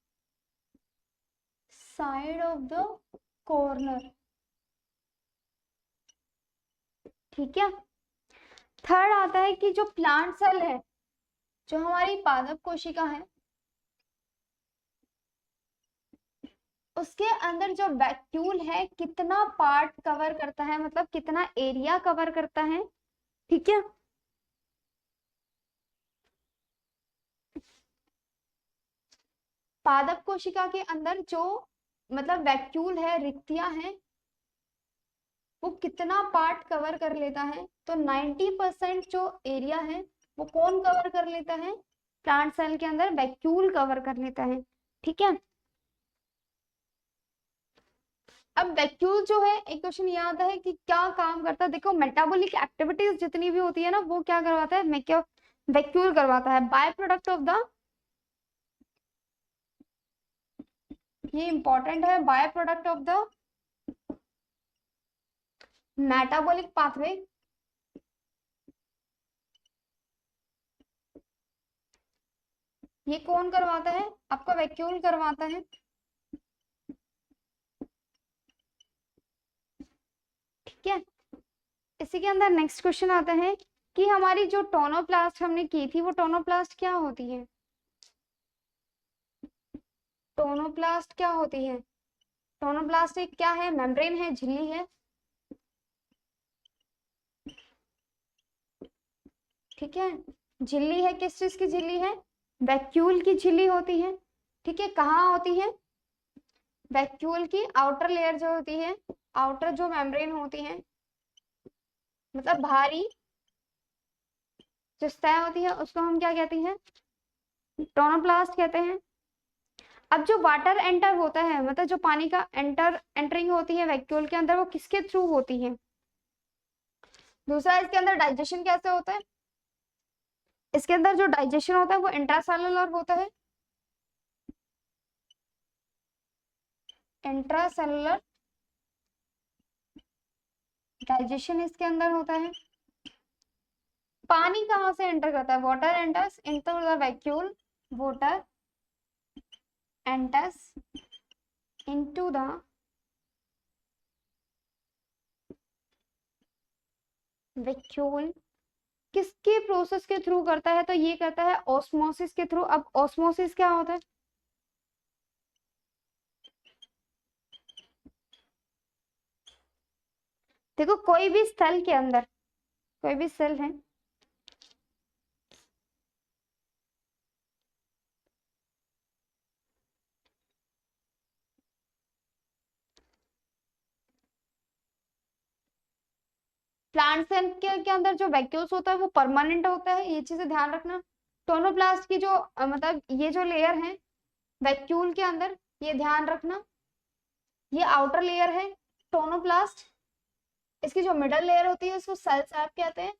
side of the corner. ठीक है, थर्ड आता है कि जो प्लांट सेल है, जो हमारी पादप कोशिका है, उसके अंदर जो वैक्यूल है कितना पार्ट कवर करता है, मतलब कितना एरिया कवर करता है। ठीक है, पादप कोशिका के अंदर जो मतलब वैक्यूल है, रिक्तियां हैं, वो कितना पार्ट कवर कर लेता है? तो 90% जो एरिया है वो कौन कवर कर लेता है? प्लांट सेल के अंदर वैक्यूल कवर कर लेता है। ठीक है, अब वैक्यूल जो है, एक क्वेश्चन ये आता है कि क्या काम करता है। देखो मेटाबॉलिक एक्टिविटीज जितनी भी होती है ना, वो क्या करवाता है? वैक्यूल करवाता है। बाय प्रोडक्ट ऑफ द, ये इंपॉर्टेंट है, by product of the metabolic pathway, ये कौन करवाता है? आपका वैक्यूल करवाता है। ठीक है, इसी के अंदर नेक्स्ट क्वेश्चन आता है कि हमारी जो टोनोप्लास्ट हमने की थी, वो टोनोप्लास्ट क्या होती है? टोनोप्लास्ट क्या होती है? टोनोप्लास्ट एक क्या है? मेम्ब्रेन है, झिल्ली है। ठीक है, झिल्ली है, किस चीज की झिल्ली है? वैक्यूल की झिल्ली होती है। ठीक है, कहाँ होती है? वैक्यूल की आउटर लेयर जो होती है, आउटर जो मेम्ब्रेन होती है, मतलब बाहरी जो सतह होती है, उसको हम क्या कहते हैं? टोनोप्लास्ट कहते हैं। अब जो वाटर एंटर होता है, मतलब जो पानी का एंटरिंग होती है वैक्यूल के अंदर, वो किसके थ्रू होती है? दूसरा, इसके अंदर डाइजेशन कैसे होता है? इसके अंदर जो डाइजेशन होता है वो इंट्रासेलुलर होता है। इंट्रासेलुलर डाइजेशन इसके अंदर होता है। पानी कहाँ से एंटर करता है? Water enters into the vacuole, water enters into the vacuole. किसके प्रोसेस के थ्रू करता है? तो ये करता है ऑस्मोसिस के थ्रू। अब ऑस्मोसिस क्या होता है? देखो कोई भी सेल के अंदर, कोई भी सेल है, प्लांट सेल के अंदर जो वैक्यूल्स होता है वो परमानेंट होता है, ये चीजें ध्यान रखना। टोनोप्लास्ट की जो मतलब ये जो लेयर है वैक्यूल के अंदर, ये ध्यान रखना, ये आउटर लेयर है टोनोप्लास्ट। इसकी जो मिडल लेयर होती है उसको सेल सैप कहते हैं।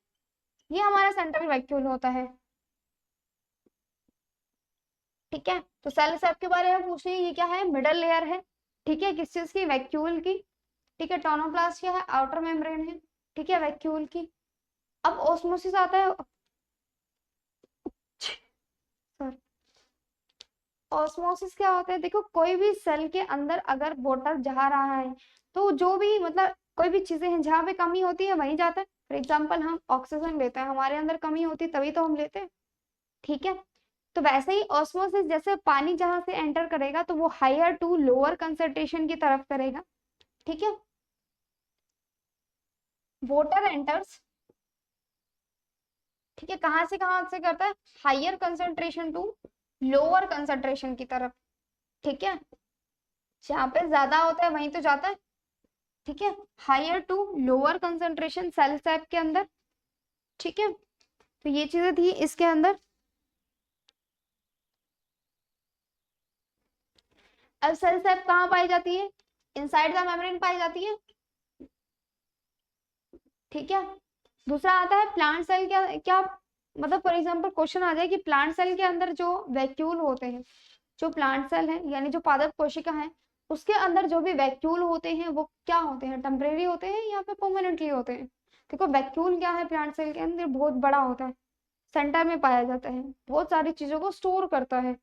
ये हमारा सेंट्रल वैक्यूल होता है। ठीक है, तो सेल सैप के बारे में पूछ रही है, ये क्या है? मिडल लेयर है। ठीक है, किस चीज की? वैक्यूल की। ठीक है, टोनोप्लास्ट क्या है? आउटर मेम्ब्रेन है। ठीक है, वैक्यूल की। अब ऑस्मोसिस आता है, ऑस्मोसिस क्या होता है, देखो कोई भी सेल के अंदर अगर वाटर जा रहा है तो जो भी मतलब कोई भी चीजें हैं जहाँ पे कमी होती है वहीं जाता है। फॉर एग्जाम्पल हम ऑक्सीजन लेते हैं, हमारे अंदर कमी होती है तभी तो हम लेते हैं, ठीक है। तो वैसे ही ऑस्मोसिस जैसे पानी जहां से एंटर करेगा तो वो हायर टू लोअर कंसंट्रेशन की तरफ करेगा, ठीक है। वाटर एंटर्स, ठीक है, कहाँ से करता है, higher concentration to lower concentration की तरफ, ठीक है। जहाँ पे ज्यादा होता है वहीं तो जाता है, ठीक है, higher to lower concentration cell sap के अंदर, ठीक है। तो ये चीजें थी इसके अंदर। अब सेल सैप कहाँ पाई जाती है, इनसाइड द मेम्ब्रेन पाई जाती है, ठीक है। दूसरा आता है प्लांट सेल, क्या क्या मतलब फॉर एग्जांपल क्वेश्चन आ जाए कि प्लांट सेल के अंदर जो वैक्यूल होते हैं, जो प्लांट सेल है यानी जो पादप कोशिका है उसके अंदर जो भी वैक्यूल होते हैं वो क्या होते हैं, टेम्परेरी होते हैं या फिर परमानेंटली होते हैं। देखो वैक्यूल क्या है, प्लांट सेल के अंदर बहुत बड़ा होता है, सेंटर में पाया जाता है, बहुत सारी चीजों को स्टोर करता है,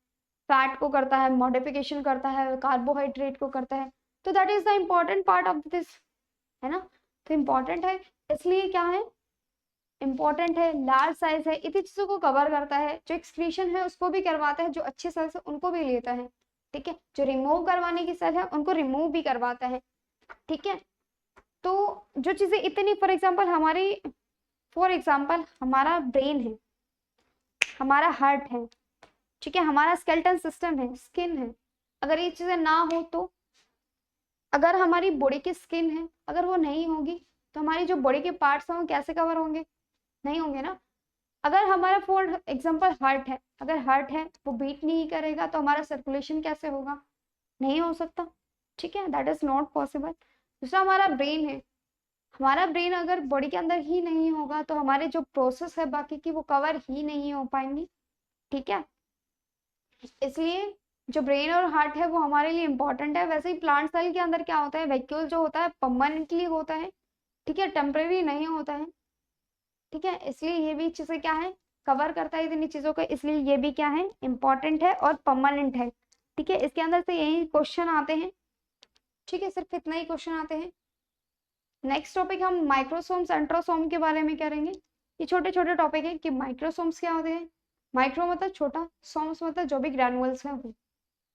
फैट को करता है मॉडिफिकेशन करता है, कार्बोहाइड्रेट को करता है। तो that is the important part of this, है ना। तो इम्पोर्टेंट है, इसलिए क्या है, इम्पोर्टेंट है, लार्ज साइज है, इतनी चीजों को कवर करता है, जो एक्सक्रीशन है उसको भी करवाता है, जो अच्छे सेल्स है उनको भी लेता है, ठीक है, जो रिमूव करवाने की सेल है उनको रिमूव भी करवाता है, ठीक है। तो जो चीजें इतनी फॉर एग्जाम्पल हमारा ब्रेन है, हमारा हार्ट है, ठीक है, हमारा स्केलेटन सिस्टम है, स्किन है, अगर ये चीजें ना हो तो, अगर हमारी बॉडी की स्किन है अगर वो नहीं होगी तो हमारी जो बॉडी के पार्ट्स हैं वो कैसे कवर होंगे, नहीं होंगे ना। अगर हमारा फॉर एग्जांपल हार्ट है, अगर हार्ट है वो बीट नहीं करेगा तो हमारा सर्कुलेशन कैसे होगा, नहीं हो सकता, ठीक है, दैट इज नॉट पॉसिबल। दूसरा हमारा ब्रेन है, हमारा ब्रेन अगर बॉडी के अंदर ही नहीं होगा तो हमारे जो प्रोसेस है बाकी की वो कवर ही नहीं हो पाएंगी, ठीक है। इसलिए जो ब्रेन और हार्ट है वो हमारे लिए इंपॉर्टेंट है। वैसे ही प्लांट सेल के अंदर क्या होता है, वैक्यूल जो होता है परमानेंटली होता है, ठीक है, टेम्परेरी नहीं होता है, ठीक है। इसलिए ये भी चीजें क्या है, कवर करता है इतनी चीजों को, इसलिए ये भी क्या है, इंपॉर्टेंट है और परमानेंट है, ठीक है। इसके अंदर से यही क्वेश्चन आते हैं, ठीक है, सिर्फ इतना ही क्वेश्चन आते हैं। नेक्स्ट टॉपिक हम माइक्रोसोम सेंट्रोसोम के बारे में करेंगे। ये छोटे छोटे टॉपिक है कि माइक्रोसोम्स क्या होते हैं, माइक्रो मतलब छोटा, सोम्स मतलब जो भी ग्रैनुअल्स हैं वो,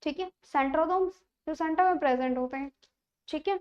ठीक है, सेंट्रोसोम्स जो सेंटर में प्रेजेंट होते हैं, ठीक है।